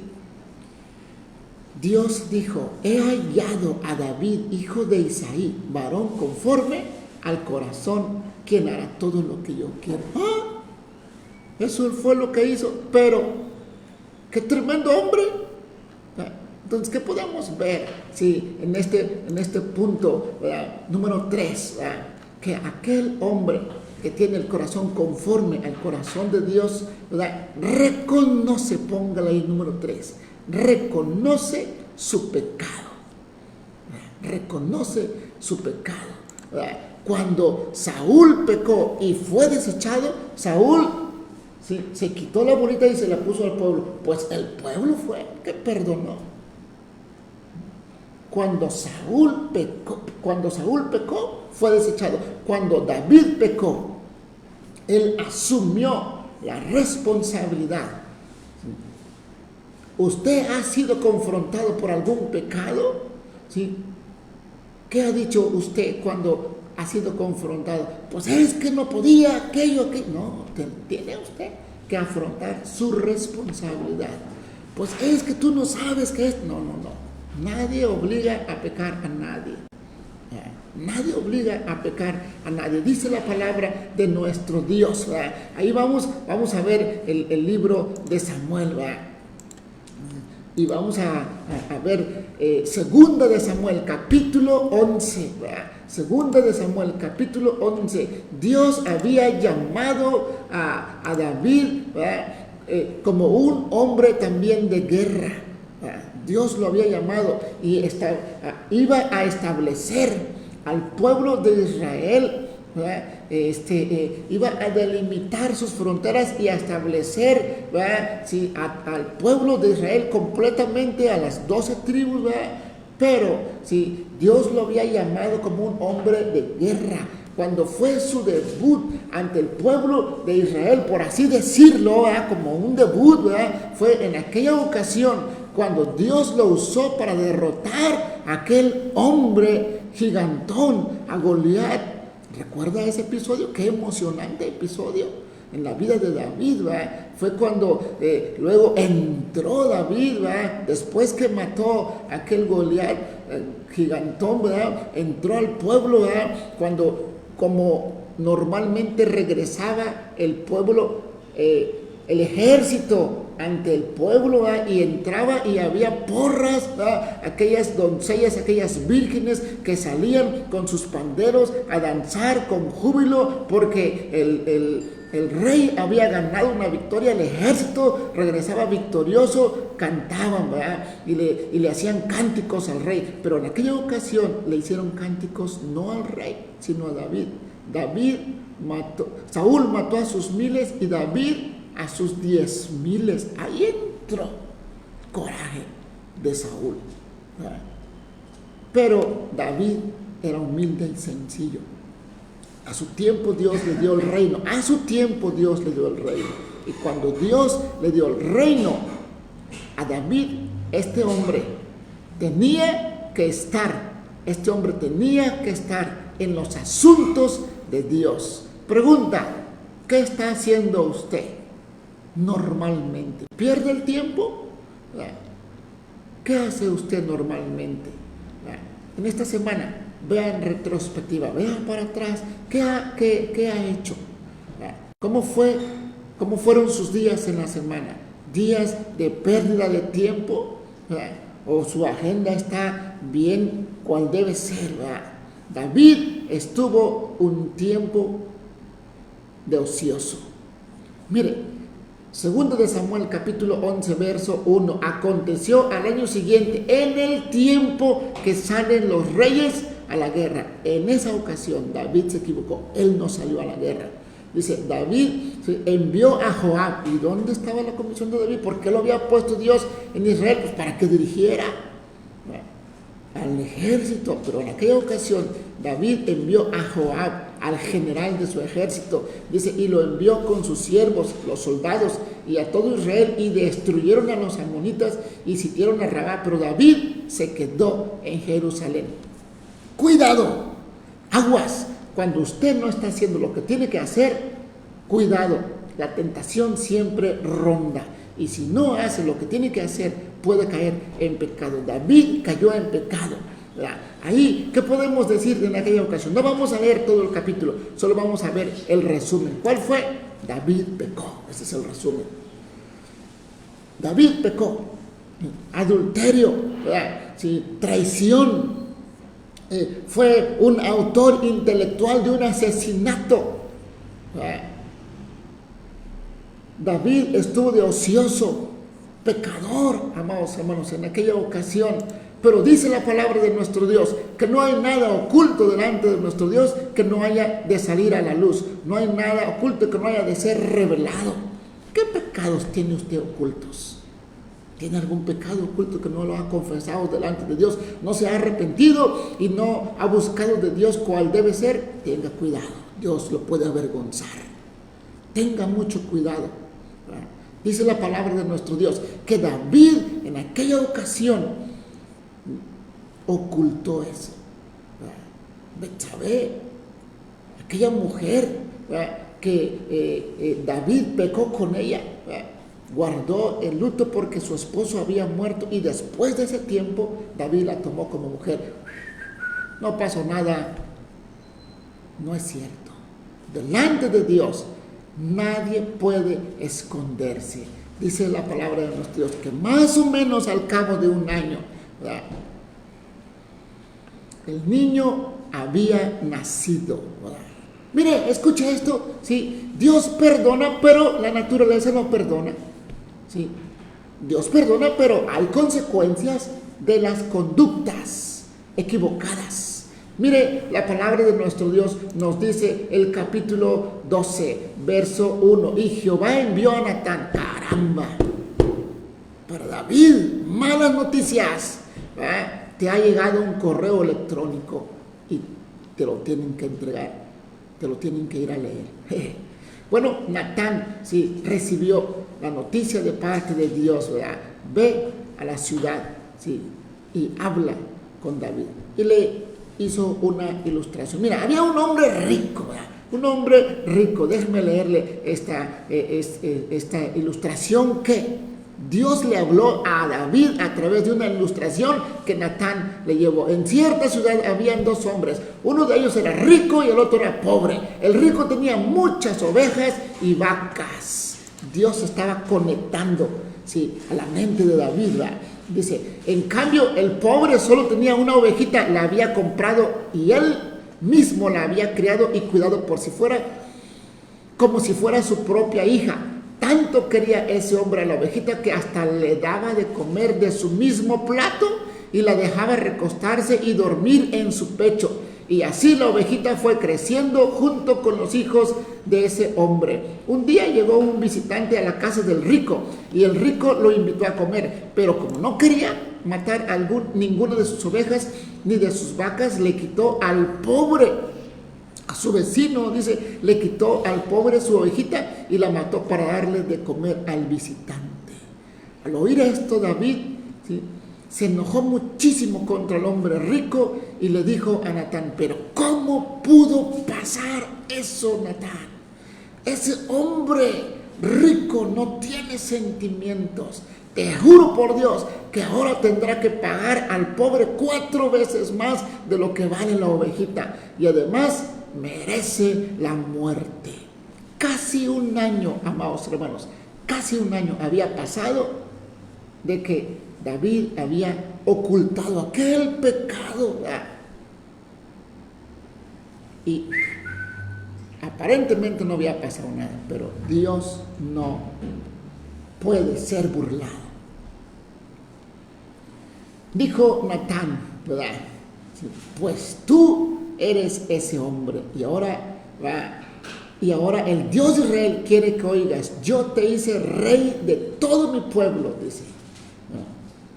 Dios dijo: he hallado a David, hijo de Isaí, varón conforme al corazón, quien hará todo lo que yo quiero. Eso fue lo que hizo, pero qué tremendo hombre. Entonces, ¿qué podemos ver? Sí, en este punto, ¿verdad? Número 3, ¿verdad? Que aquel hombre que tiene el corazón conforme al corazón de Dios, ¿verdad? Reconoce, póngale ahí número 3, reconoce su pecado. Reconoce su pecado. ¿Verdad? Cuando Saúl pecó y fue desechado, Saúl se quitó la bolita y se la puso al pueblo. Pues el pueblo fue el que perdonó. Cuando Saúl pecó, fue desechado. Cuando David pecó, él asumió la responsabilidad. ¿Usted ha sido confrontado por algún pecado? ¿Sí? ¿Qué ha dicho usted cuando ha sido confrontado? Pues es que no podía, aquello. No, tiene usted que afrontar su responsabilidad. Pues es que tú no sabes qué es. No. Nadie obliga a pecar a nadie. Nadie obliga a pecar a nadie. Dice la palabra de nuestro Dios. ¿Verdad? Ahí vamos a ver el libro de Samuel. ¿Verdad? Y vamos a ver Segunda de Samuel, capítulo 11. ¿Verdad? Segunda de Samuel, capítulo 11. Dios había llamado a David, ¿verdad? Como un hombre también de guerra. ¿Verdad? Dios lo había llamado y iba a establecer al pueblo de Israel, ¿verdad? Iba a delimitar sus fronteras y a establecer, ¿verdad? Sí, al pueblo de Israel completamente, a las 12 tribus, ¿verdad? Pero sí, Dios lo había llamado como un hombre de guerra. Cuando fue su debut ante el pueblo de Israel, por así decirlo, ¿verdad? Como un debut, ¿verdad? Fue en aquella ocasión cuando Dios lo usó para derrotar a aquel hombre gigantón, a Goliat. ¿Recuerda ese episodio? Qué emocionante episodio en la vida de David, ¿verdad? Fue cuando luego entró David, ¿verdad? Después que mató a aquel Goliat gigantón, ¿verdad? Entró al pueblo, ¿verdad? Cuando, como normalmente regresaba el pueblo, el ejército ante el pueblo, ¿verdad? Y entraba y había porras, ¿verdad? Aquellas doncellas, aquellas vírgenes que salían con sus panderos a danzar con júbilo porque el rey había ganado una victoria, el ejército regresaba victorioso, cantaban, ¿verdad? Y le hacían cánticos al rey, pero en aquella ocasión le hicieron cánticos no al rey, sino a David. Saúl mató a sus miles y David a sus 10,000. Ahí entró coraje de Saúl, ¿verdad? Pero David era humilde y sencillo. A su tiempo Dios le dio el reino. Y cuando Dios le dio el reino a David, este hombre tenía que estar en los asuntos de Dios. Pregunta: ¿qué está haciendo usted normalmente? ¿Pierde el tiempo? ¿Qué hace usted normalmente? En esta semana, vea en retrospectiva, vea para atrás, ¿qué ha hecho? ¿Cómo fueron sus días en la semana? ¿Días de pérdida de tiempo? ¿O su agenda está bien cual debe ser? David estuvo un tiempo de ocioso. Mire, Segundo de Samuel, capítulo 11, verso 1. Aconteció al año siguiente, en el tiempo que salen los reyes a la guerra. En esa ocasión David se equivocó, él no salió a la guerra. Dice, David envió a Joab. ¿Y dónde estaba la comisión de David? ¿Por qué lo había puesto Dios en Israel? Pues para que dirigiera al ejército. Pero en aquella ocasión David envió a Joab, al general de su ejército, dice, y lo envió con sus siervos, los soldados, y a todo Israel, y destruyeron a los amonitas y sitiaron a Rabá. Pero David se quedó en Jerusalén. Cuidado, aguas, cuando usted no está haciendo lo que tiene que hacer, cuidado, la tentación siempre ronda, y si no hace lo que tiene que hacer, puede caer en pecado. David cayó en pecado. Ahí, ¿qué podemos decir en aquella ocasión? No vamos a leer todo el capítulo, solo vamos a ver el resumen. ¿Cuál fue? David pecó, ese es el resumen. David pecó, adulterio, sí, traición, fue un autor intelectual de un asesinato. David estuvo de ocioso, pecador, amados hermanos, en aquella ocasión. Pero dice la palabra de nuestro Dios que no hay nada oculto delante de nuestro Dios que no haya de salir a la luz. No hay nada oculto que no haya de ser revelado. ¿Qué pecados tiene usted ocultos? ¿Tiene algún pecado oculto que no lo ha confesado delante de Dios? ¿No se ha arrepentido y no ha buscado de Dios cuál debe ser? Tenga cuidado, Dios lo puede avergonzar. Tenga mucho cuidado. Dice la palabra de nuestro Dios que David en aquella ocasión ocultó eso. Betsabé, aquella mujer que David pecó con ella, guardó el luto porque su esposo había muerto, y después de ese tiempo David la tomó como mujer. No pasó nada. No es cierto. Delante de Dios nadie puede esconderse. Dice la palabra de nuestro Dios que más o menos al cabo de un año, el niño había nacido. Mire, escuche esto, ¿sí? Dios perdona, pero la naturaleza no perdona, ¿sí? Dios perdona, pero hay consecuencias de las conductas equivocadas. Mire, la palabra de nuestro Dios nos dice el capítulo 12, verso 1. Y Jehová envió a Natán. Caramba, para David, malas noticias. Te ha llegado un correo electrónico y te lo tienen que entregar, te lo tienen que ir a leer. Bueno, Natán sí recibió la noticia de parte de Dios, ¿verdad? Ve a la ciudad, sí, y habla con David. Y le hizo una ilustración. Mira, había un hombre rico, ¿verdad? Un hombre rico. Déjeme leerle esta ilustración que Dios le habló a David a través de una ilustración que Natán le llevó. En cierta ciudad habían dos hombres. Uno de ellos era rico y el otro era pobre. El rico tenía muchas ovejas y vacas. Dios estaba conectando, sí, a la mente de David, ¿verdad? Dice, en cambio el pobre solo tenía una ovejita, la había comprado y él mismo la había criado y cuidado como si fuera su propia hija. Tanto quería ese hombre a la ovejita que hasta le daba de comer de su mismo plato y la dejaba recostarse y dormir en su pecho. Y así la ovejita fue creciendo junto con los hijos de ese hombre. Un día llegó un visitante a la casa del rico y el rico lo invitó a comer, pero como no quería matar ninguna de sus ovejas ni de sus vacas, le quitó al pobre, a su vecino, dice, le quitó al pobre su ovejita y la mató para darle de comer al visitante. Al oír esto, David, ¿sí?, se enojó muchísimo contra el hombre rico y le dijo a Natán, pero ¿cómo pudo pasar eso, Natán? Ese hombre rico no tiene sentimientos. Te juro por Dios que ahora tendrá que pagar al pobre 4 veces más de lo que vale la ovejita. Y además merece la muerte. Casi un año, amados hermanos, casi un año había pasado de que David había ocultado aquel pecado. Y aparentemente no había pasado nada, pero Dios no puede ser burlado. Dijo Natán, ¿verdad? Sí, pues tú eres ese hombre. Y ahora el Dios de Israel quiere que oigas, yo te hice rey de todo mi pueblo, dice.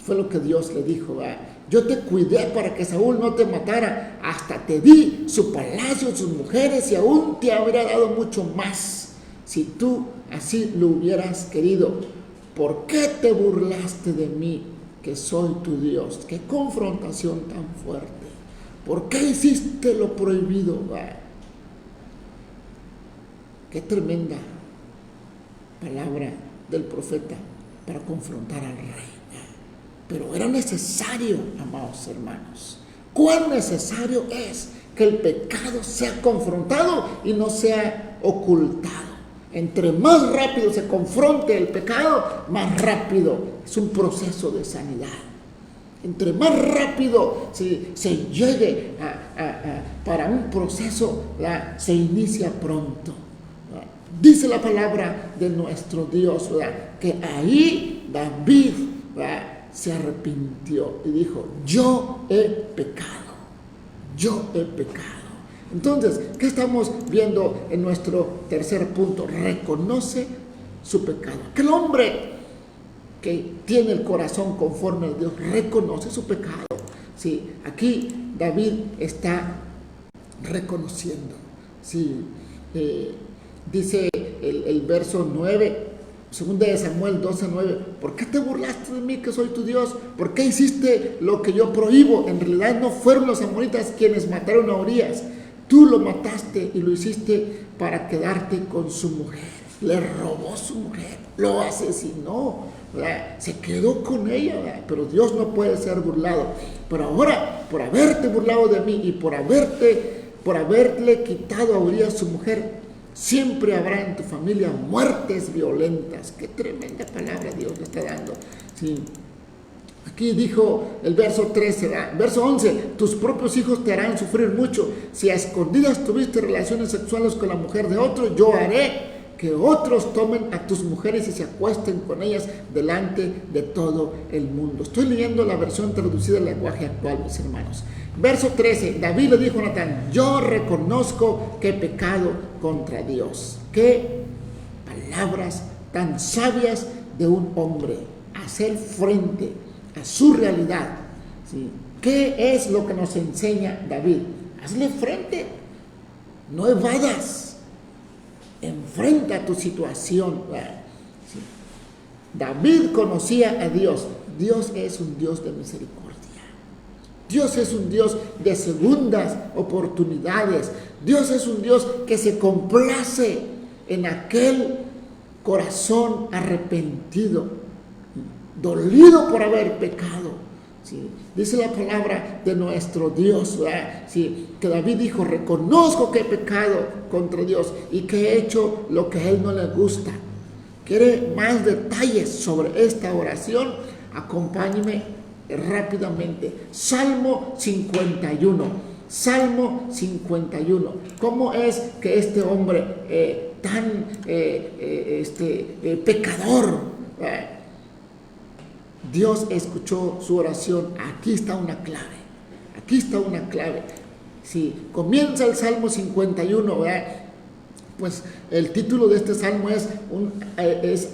Fue lo que Dios le dijo, ¿verdad? Yo te cuidé para que Saúl no te matara, hasta te di su palacio, sus mujeres, y aún te habría dado mucho más, si tú así lo hubieras querido. ¿Por qué te burlaste de mí, que soy tu Dios? Qué confrontación tan fuerte. ¿Por qué hiciste lo prohibido? Qué tremenda palabra del profeta para confrontar al rey. Pero era necesario, amados hermanos. ¿Cuán necesario es que el pecado sea confrontado y no sea ocultado? Entre más rápido se confronte el pecado, más rápido es un proceso de sanidad. Entre más rápido se llegue para un proceso, se inicia pronto. Dice la palabra de nuestro Dios, ¿verdad?, que ahí David, ¿verdad?, se arrepintió y dijo, yo he pecado. Entonces, ¿qué estamos viendo en nuestro tercer punto? Reconoce su pecado. Aquel hombre que tiene el corazón conforme a Dios reconoce su pecado. Sí, aquí David está reconociendo. Sí, dice el verso 9, 2 de Samuel 12:9, ¿por qué te burlaste de mí, que soy tu Dios? ¿Por qué hiciste lo que yo prohíbo? En realidad no fueron los amonitas quienes mataron a Urías. Tú lo mataste y lo hiciste para quedarte con su mujer. Le robó su mujer, lo asesinó, ¿verdad? Se quedó con ella, ¿verdad? Pero Dios no puede ser burlado. Pero ahora, por haberte burlado de mí y por haberle quitado a Urías su mujer, siempre habrá en tu familia muertes violentas. Qué tremenda palabra Dios le está dando. Sí. Aquí dijo el verso 13, verso 11, tus propios hijos te harán sufrir mucho. Si a escondidas tuviste relaciones sexuales con la mujer de otro, yo haré que otros tomen a tus mujeres y se acuesten con ellas delante de todo el mundo. Estoy leyendo la versión traducida del lenguaje actual, mis hermanos. Verso 13, David le dijo a Natán, yo reconozco que he pecado contra Dios. Qué palabras tan sabias de un hombre, hacer frente a su realidad. ¿Sí? ¿Qué es lo que nos enseña David? Hazle frente, no evadas, enfrenta tu situación. ¿Sí? David conocía a Dios. Dios es un Dios de misericordia. Dios es un Dios de segundas oportunidades. Dios es un Dios que se complace en aquel corazón arrepentido, dolido por haber pecado. ¿Sí? Dice la palabra de nuestro Dios, ¿sí?, que David dijo, reconozco que he pecado contra Dios y que he hecho lo que a Él no le gusta. ¿Quiere más detalles sobre esta oración? Acompáñeme rápidamente. Salmo 51. Salmo 51. ¿Cómo es que este hombre tan pecador, Dios escuchó su oración? Aquí está una clave. Aquí está una clave. Si comienza el Salmo 51, pues el título de este salmo es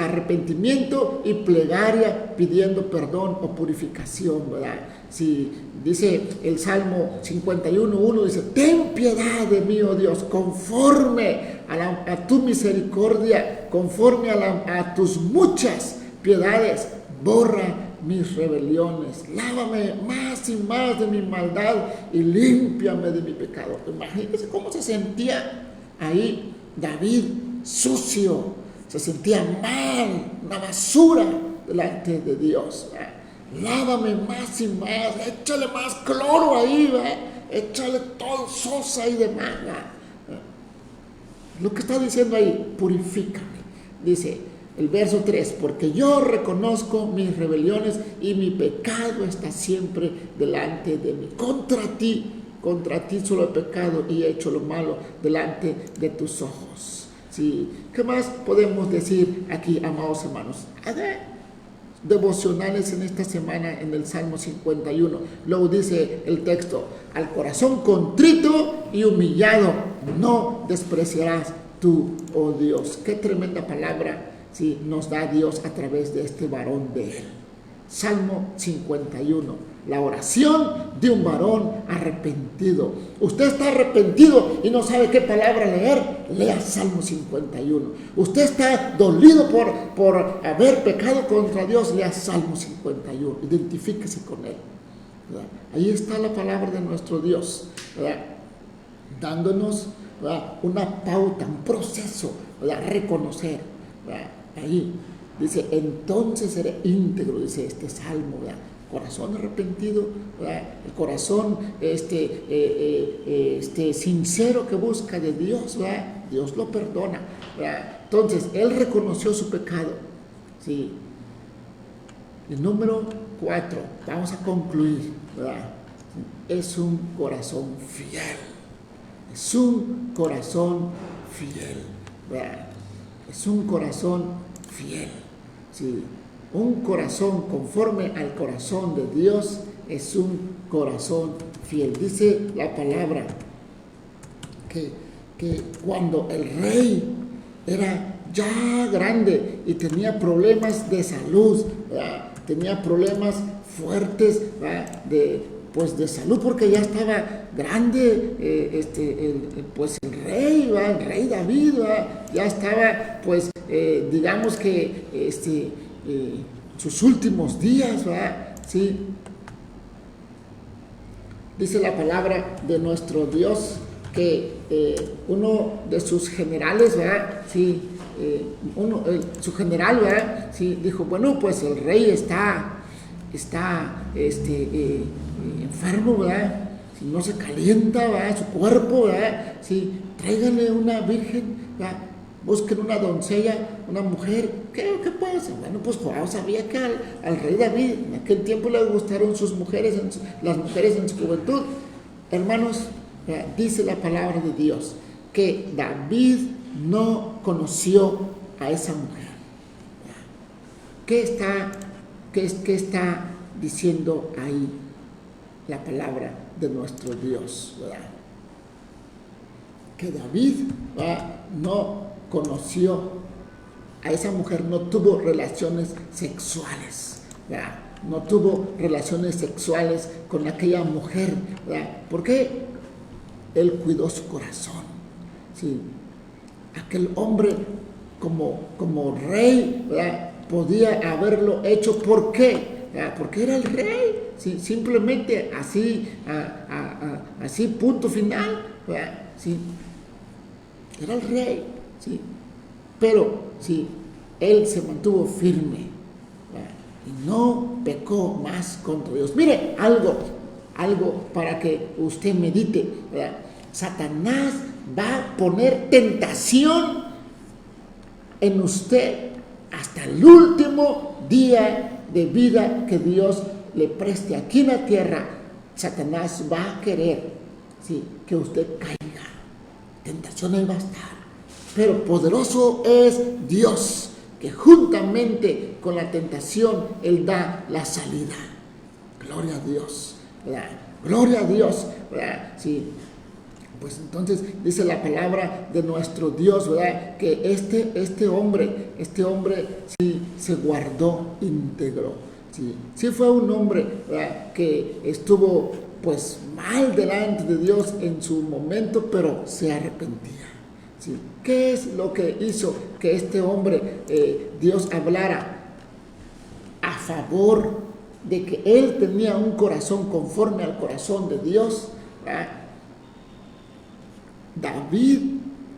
arrepentimiento y plegaria pidiendo perdón o purificación, ¿verdad? Si dice el Salmo 51:1, dice, ten piedad de mí, oh Dios, conforme a tu misericordia, conforme a tus muchas piedades, borra mis rebeliones, lávame más y más de mi maldad y límpiame de mi pecado. Imagínense cómo se sentía ahí David, sucio, se sentía mal, una basura delante de Dios. Lávame más y más, échale más cloro ahí, échale todo sosa y demás. Lo que está diciendo ahí, purifícame. Dice el verso 3, porque yo reconozco mis rebeliones y mi pecado está siempre delante de mí. Contra ti solo he pecado y he hecho lo malo delante de tus ojos. Sí. ¿Qué más podemos decir aquí, amados hermanos? Haga devocionales en esta semana en el Salmo 51. Luego dice el texto: al corazón contrito y humillado no despreciarás tú, oh Dios. Qué tremenda palabra, sí, nos da Dios a través de este varón de él. Salmo 51, la oración de un varón arrepentido. Usted está arrepentido y no sabe qué palabra leer, lea Salmo 51. Usted está dolido por haber pecado contra Dios, lea Salmo 51. Identifíquese con él, ¿verdad? Ahí está la palabra de nuestro Dios, ¿verdad? Dándonos, ¿verdad?, una pauta, un proceso, ¿verdad?, reconocer, ¿verdad? Ahí dice: entonces seré íntegro, dice este salmo, ¿verdad? Corazón arrepentido, ¿verdad? El corazón sincero que busca de Dios, ¿verdad? Dios lo perdona, ¿verdad? Entonces él reconoció su pecado, ¿sí? El número 4, vamos a concluir, ¿verdad? Es un corazón fiel. Es un corazón fiel, ¿verdad? Es un corazón fiel, ¿sí? Un corazón conforme al corazón de Dios es un corazón fiel. Dice la palabra que cuando el rey era ya grande y tenía problemas de salud, ¿verdad?, tenía problemas fuertes, ¿verdad?, de salud, porque ya estaba grande, el rey, ¿verdad?, el rey David, ¿verdad?, ya estaba, digamos que sus últimos días, ¿verdad? Sí. Dice la palabra de nuestro Dios que uno de sus generales, ¿verdad?, sí, su general, ¿verdad?, sí, dijo: bueno, pues el rey está enfermo, ¿verdad?, si no se calienta, ¿verdad?, su cuerpo, ¿verdad?, sí, tráiganle una virgen, ¿verdad?, busquen una doncella, una mujer. ¿Qué pasa? Bueno, pues Joab sabía que al rey David en aquel tiempo le gustaron sus mujeres, las mujeres en su juventud. Hermanos, dice la palabra de Dios que David no conoció a esa mujer. ¿Qué está diciendo ahí la palabra de nuestro Dios, ¿verdad? Que David, ¿verdad?, no conoció a esa mujer, no tuvo relaciones sexuales, ¿verdad? No tuvo relaciones sexuales con aquella mujer, ¿verdad? ¿Por qué? Él cuidó su corazón, ¿sí? Aquel hombre como rey, ¿verdad?, podía haberlo hecho. ¿Por qué? ¿Verdad? Porque era el rey, ¿sí? Simplemente así, así, punto final, ¿verdad? ¿Sí? Era el rey, ¿sí? Pero sí, él se mantuvo firme, ¿verdad?, y no pecó más contra Dios. Mire, algo para que usted medite, ¿verdad? Satanás va a poner tentación en usted hasta el último día de vida que Dios le preste aquí en la tierra. Satanás va a querer, sí, que usted caiga. Tentación ahí va a estar, pero poderoso es Dios, que juntamente con la tentación Él da la salida. Gloria a Dios, ¿verdad? Gloria a Dios, ¿verdad? Sí. Pues entonces dice la palabra de nuestro Dios, ¿verdad?, que este hombre sí se guardó íntegro. Sí fue un hombre, ¿verdad?, que estuvo pues mal delante de Dios en su momento, pero se arrepentía. ¿Sí? ¿Qué es lo que hizo que este hombre, Dios hablara a favor de que él tenía un corazón conforme al corazón de Dios? ¿Verdad? David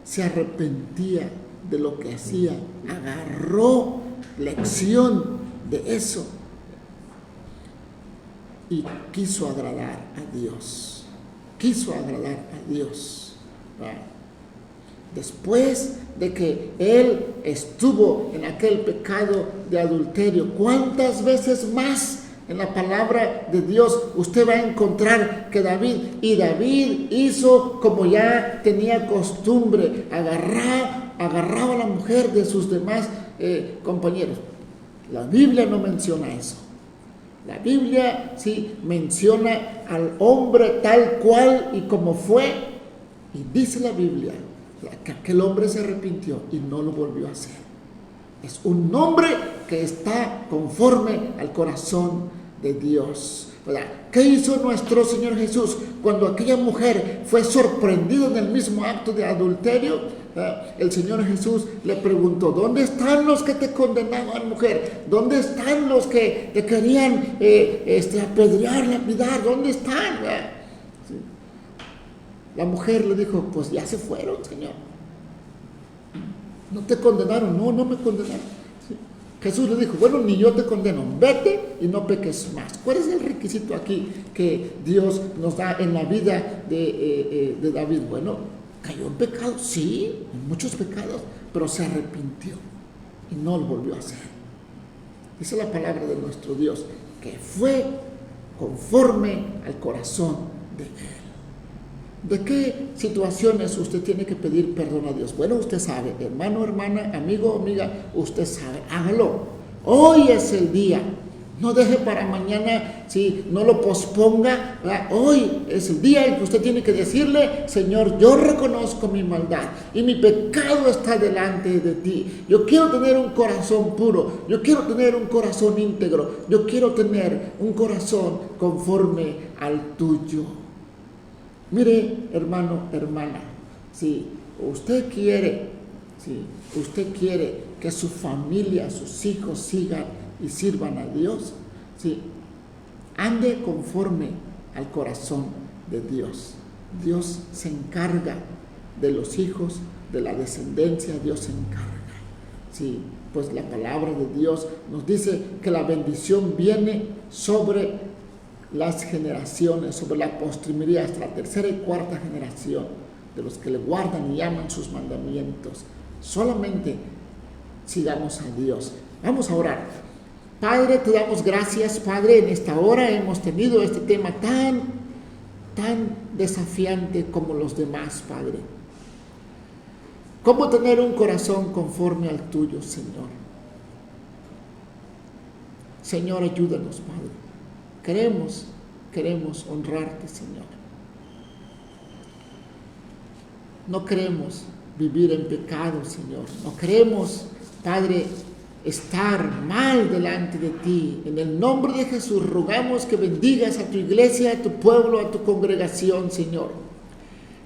se arrepentía de lo que hacía, agarró lección de eso y quiso agradar a Dios, ¿verdad? Después de que él estuvo en aquel pecado de adulterio, ¿cuántas veces más En la palabra de Dios usted va a encontrar que David hizo como ya tenía costumbre, agarraba a la mujer de sus demás compañeros. La Biblia no menciona eso. La Biblia sí menciona al hombre tal cual y como fue, y dice la Biblia que aquel hombre se arrepintió y no lo volvió a hacer. Es un hombre que está conforme al corazón de Dios, ¿verdad? ¿Qué hizo nuestro Señor Jesús cuando aquella mujer fue sorprendida en el mismo acto de adulterio? El Señor Jesús le preguntó: ¿dónde están los que te condenaban, mujer? ¿Dónde están los que te querían apedrear, lapidar? ¿Dónde están? Sí. La mujer le dijo: pues ya se fueron, Señor. ¿No te condenaron? No, no me condenaron. Sí. Jesús le dijo: bueno, ni yo te condeno, vete y no peques más. ¿Cuál es el requisito aquí que Dios nos da en la vida de David? Bueno, cayó en pecado, sí, en muchos pecados, pero se arrepintió y no lo volvió a hacer. Dice la palabra de nuestro Dios que fue conforme al corazón de Él. ¿De qué situaciones usted tiene que pedir perdón a Dios? Bueno, usted sabe, hermano, hermana, amigo, amiga, usted sabe, hágalo. Hoy es el día. No deje para mañana, sí, no lo posponga, ¿verdad? Hoy es el día en que usted tiene que decirle: Señor, yo reconozco mi maldad y mi pecado está delante de ti. Yo quiero tener un corazón puro, yo quiero tener un corazón íntegro, yo quiero tener un corazón conforme al tuyo. Mire, hermano, hermana, si usted quiere que su familia, sus hijos sigan y sirvan a Dios, sí, ande conforme al corazón de Dios. Dios se encarga de los hijos, de la descendencia, Dios se encarga. Sí, pues la palabra de Dios nos dice que la bendición viene sobre las generaciones, sobre la postrimería, hasta la tercera y cuarta generación de los que le guardan y aman sus mandamientos. Solamente sigamos a Dios. Vamos a orar. Padre, te damos gracias, Padre. En esta hora hemos tenido este tema tan desafiante como los demás, Padre. ¿Cómo tener un corazón conforme al tuyo, Señor? Señor, ayúdanos, Padre. Queremos honrarte, Señor. No queremos vivir en pecado, Señor. No queremos, Padre, estar mal delante de ti. En el nombre de Jesús rogamos que bendigas a tu iglesia, a tu pueblo, a tu congregación, Señor.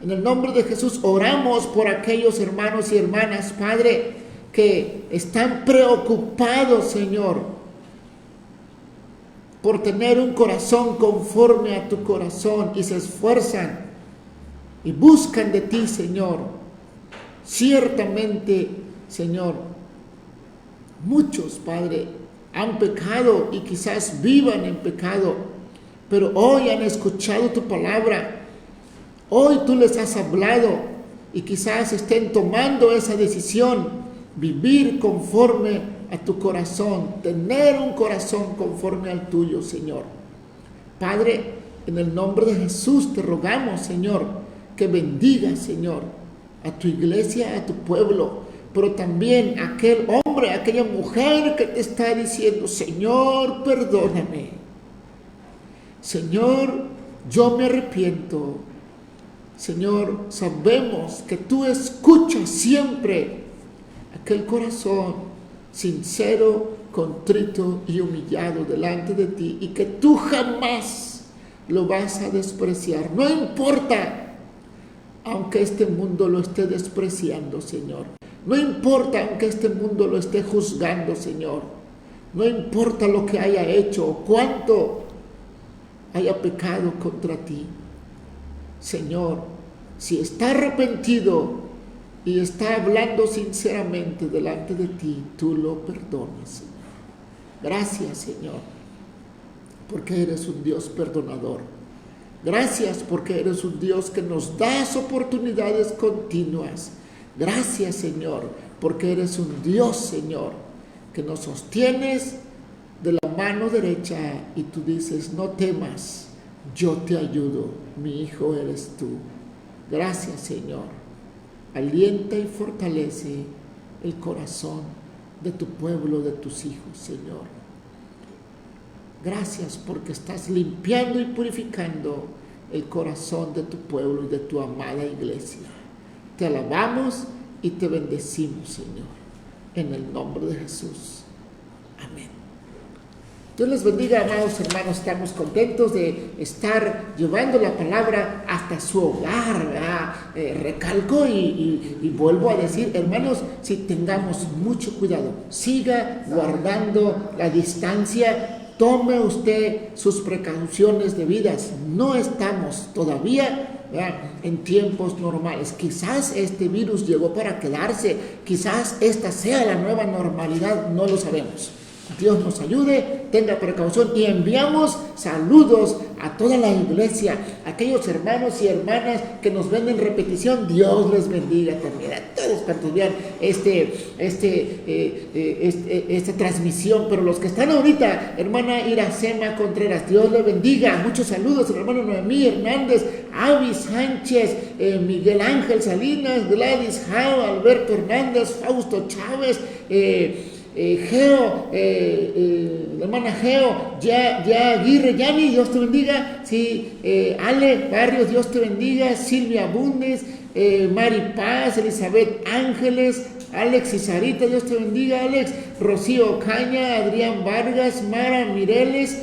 En el nombre de Jesús oramos por aquellos hermanos y hermanas, Padre, que están preocupados, Señor, por tener un corazón conforme a tu corazón, y se esfuerzan y buscan de ti, Señor. Ciertamente, Señor, muchos, Padre, han pecado y quizás vivan en pecado, pero hoy han escuchado tu palabra. Hoy tú les has hablado y quizás estén tomando esa decisión: vivir conforme a tu corazón, tener un corazón conforme al tuyo, Señor. Padre, en el nombre de Jesús te rogamos, Señor, que bendigas, Señor, a tu iglesia, a tu pueblo, pero también a aquel hombre, a aquella mujer que te está diciendo: Señor, perdóname. Señor, yo me arrepiento. Señor, sabemos que tú escuchas siempre aquel corazón sincero, contrito y humillado delante de ti, y que tú jamás lo vas a despreciar. No importa, aunque este mundo lo esté despreciando, Señor. No importa, aunque este mundo lo esté juzgando, Señor. No importa lo que haya hecho o cuánto haya pecado contra ti. Señor, si está arrepentido y está hablando sinceramente delante de ti, tú lo perdonas, Señor. Gracias, Señor, porque eres un Dios perdonador. Gracias porque eres un Dios que nos das oportunidades continuas. Gracias, Señor, porque eres un Dios, Señor, que nos sostienes de la mano derecha y tú dices, no temas, yo te ayudo, mi hijo eres tú. Gracias, Señor. Alienta y fortalece el corazón de tu pueblo, de tus hijos, Señor. Gracias porque estás limpiando y purificando el corazón de tu pueblo y de tu amada iglesia. Te alabamos y te bendecimos, Señor, en el nombre de Jesús. Amén. Dios les bendiga, amados hermanos. Estamos contentos de estar llevando la palabra hasta su hogar. Recalco y vuelvo a decir, hermanos, si tengamos mucho cuidado, siga guardando la distancia, tome usted sus precauciones debidas. No estamos todavía en tiempos normales. Quizás este virus llegó para quedarse, quizás esta sea la nueva normalidad, no lo sabemos. Dios nos ayude, tenga precaución y enviamos saludos a toda la iglesia, a aquellos hermanos y hermanas que nos ven en repetición. Dios les bendiga también a todos cuantos vean esta transmisión, pero los que están ahorita, hermana Iracema Contreras, Dios le bendiga, muchos saludos, hermano Noemí Hernández, Avi Sánchez, Miguel Ángel Salinas, Gladys Jao, Alberto Hernández, Fausto Chávez, Geo, la hermana Geo, ya Aguirre, Yani, Dios te bendiga, sí, Ale Barrios, Dios te bendiga, Silvia Bundes, Mari Paz, Elizabeth Ángeles, Alex y Sarita, Dios te bendiga, Alex, Rocío Caña, Adrián Vargas, Mara Mireles,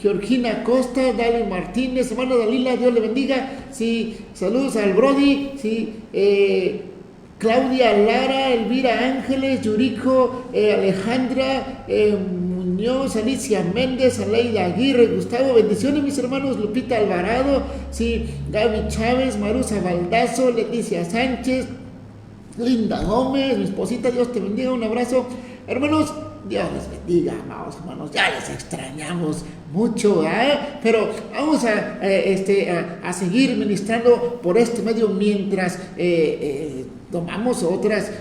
Georgina Costa, Dali Martínez, hermana Dalila, Dios le bendiga, sí, saludos al Brody, sí, Claudia Lara, Elvira Ángeles, Yurico, Alejandra Muñoz, Alicia Méndez, Aleida Aguirre, Gustavo, bendiciones mis hermanos, Lupita Alvarado, sí, Gaby Chávez, Marusa Baldazo, Leticia Sánchez, Linda Gómez, mi esposita, Dios te bendiga, un abrazo, hermanos. Dios les bendiga, amados hermanos, ya les extrañamos mucho, pero vamos a seguir ministrando por este medio mientras tomamos otras,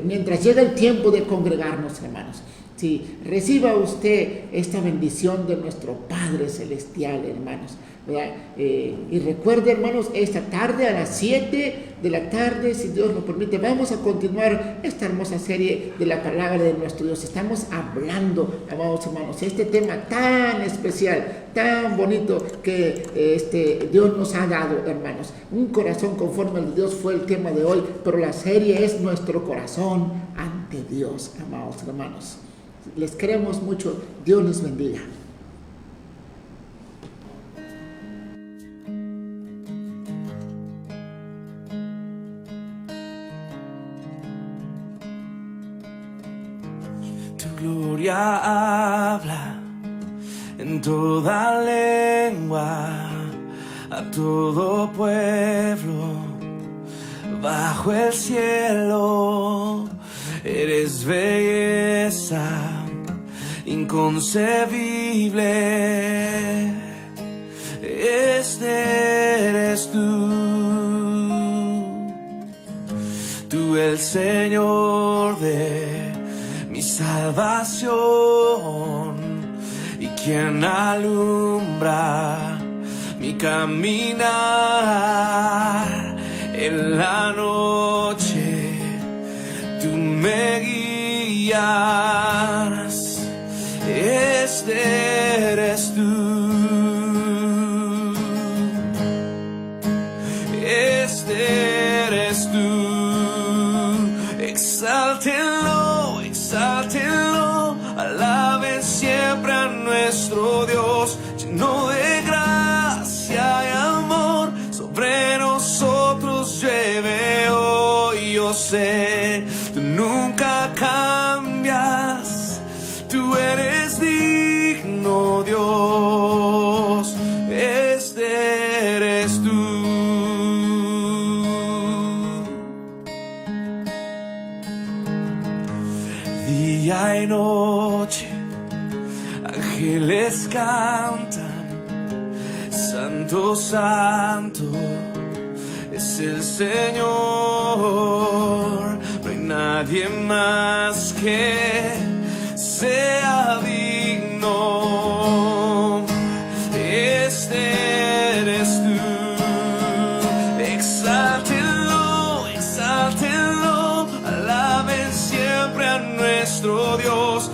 mientras llega el tiempo de congregarnos, hermanos. Sí, reciba usted esta bendición de nuestro Padre Celestial, hermanos, ¿verdad? Y recuerde, hermanos, esta tarde a las 7 de la tarde, si Dios lo permite, vamos a continuar esta hermosa serie de la palabra de nuestro Dios. Estamos hablando, amados hermanos, este tema tan especial, tan bonito que Dios nos ha dado, hermanos. Un corazón conforme al de Dios fue el tema de hoy, pero la serie es nuestro corazón ante Dios, amados hermanos. Les queremos mucho. Dios les bendiga. Tu gloria habla en toda lengua, a todo pueblo bajo el cielo. Eres belleza inconcebible, eres tú el Señor de mi salvación y quien alumbra mi caminar en la noche. Tú me guías, eres tú, eres tú. Exáltenlo, exáltenlo, alaben siempre a nuestro Dios, lleno de gracia y amor, sobre nosotros llueve hoy. Yo sé, tú nunca cambias, tú eres digno, Dios, eres tú. Día y noche, ángeles cantan, Santo, Santo es el Señor. No hay nadie más que sea digno. Este eres tú. Exáltenlo, exáltenlo, alaben siempre a nuestro Dios.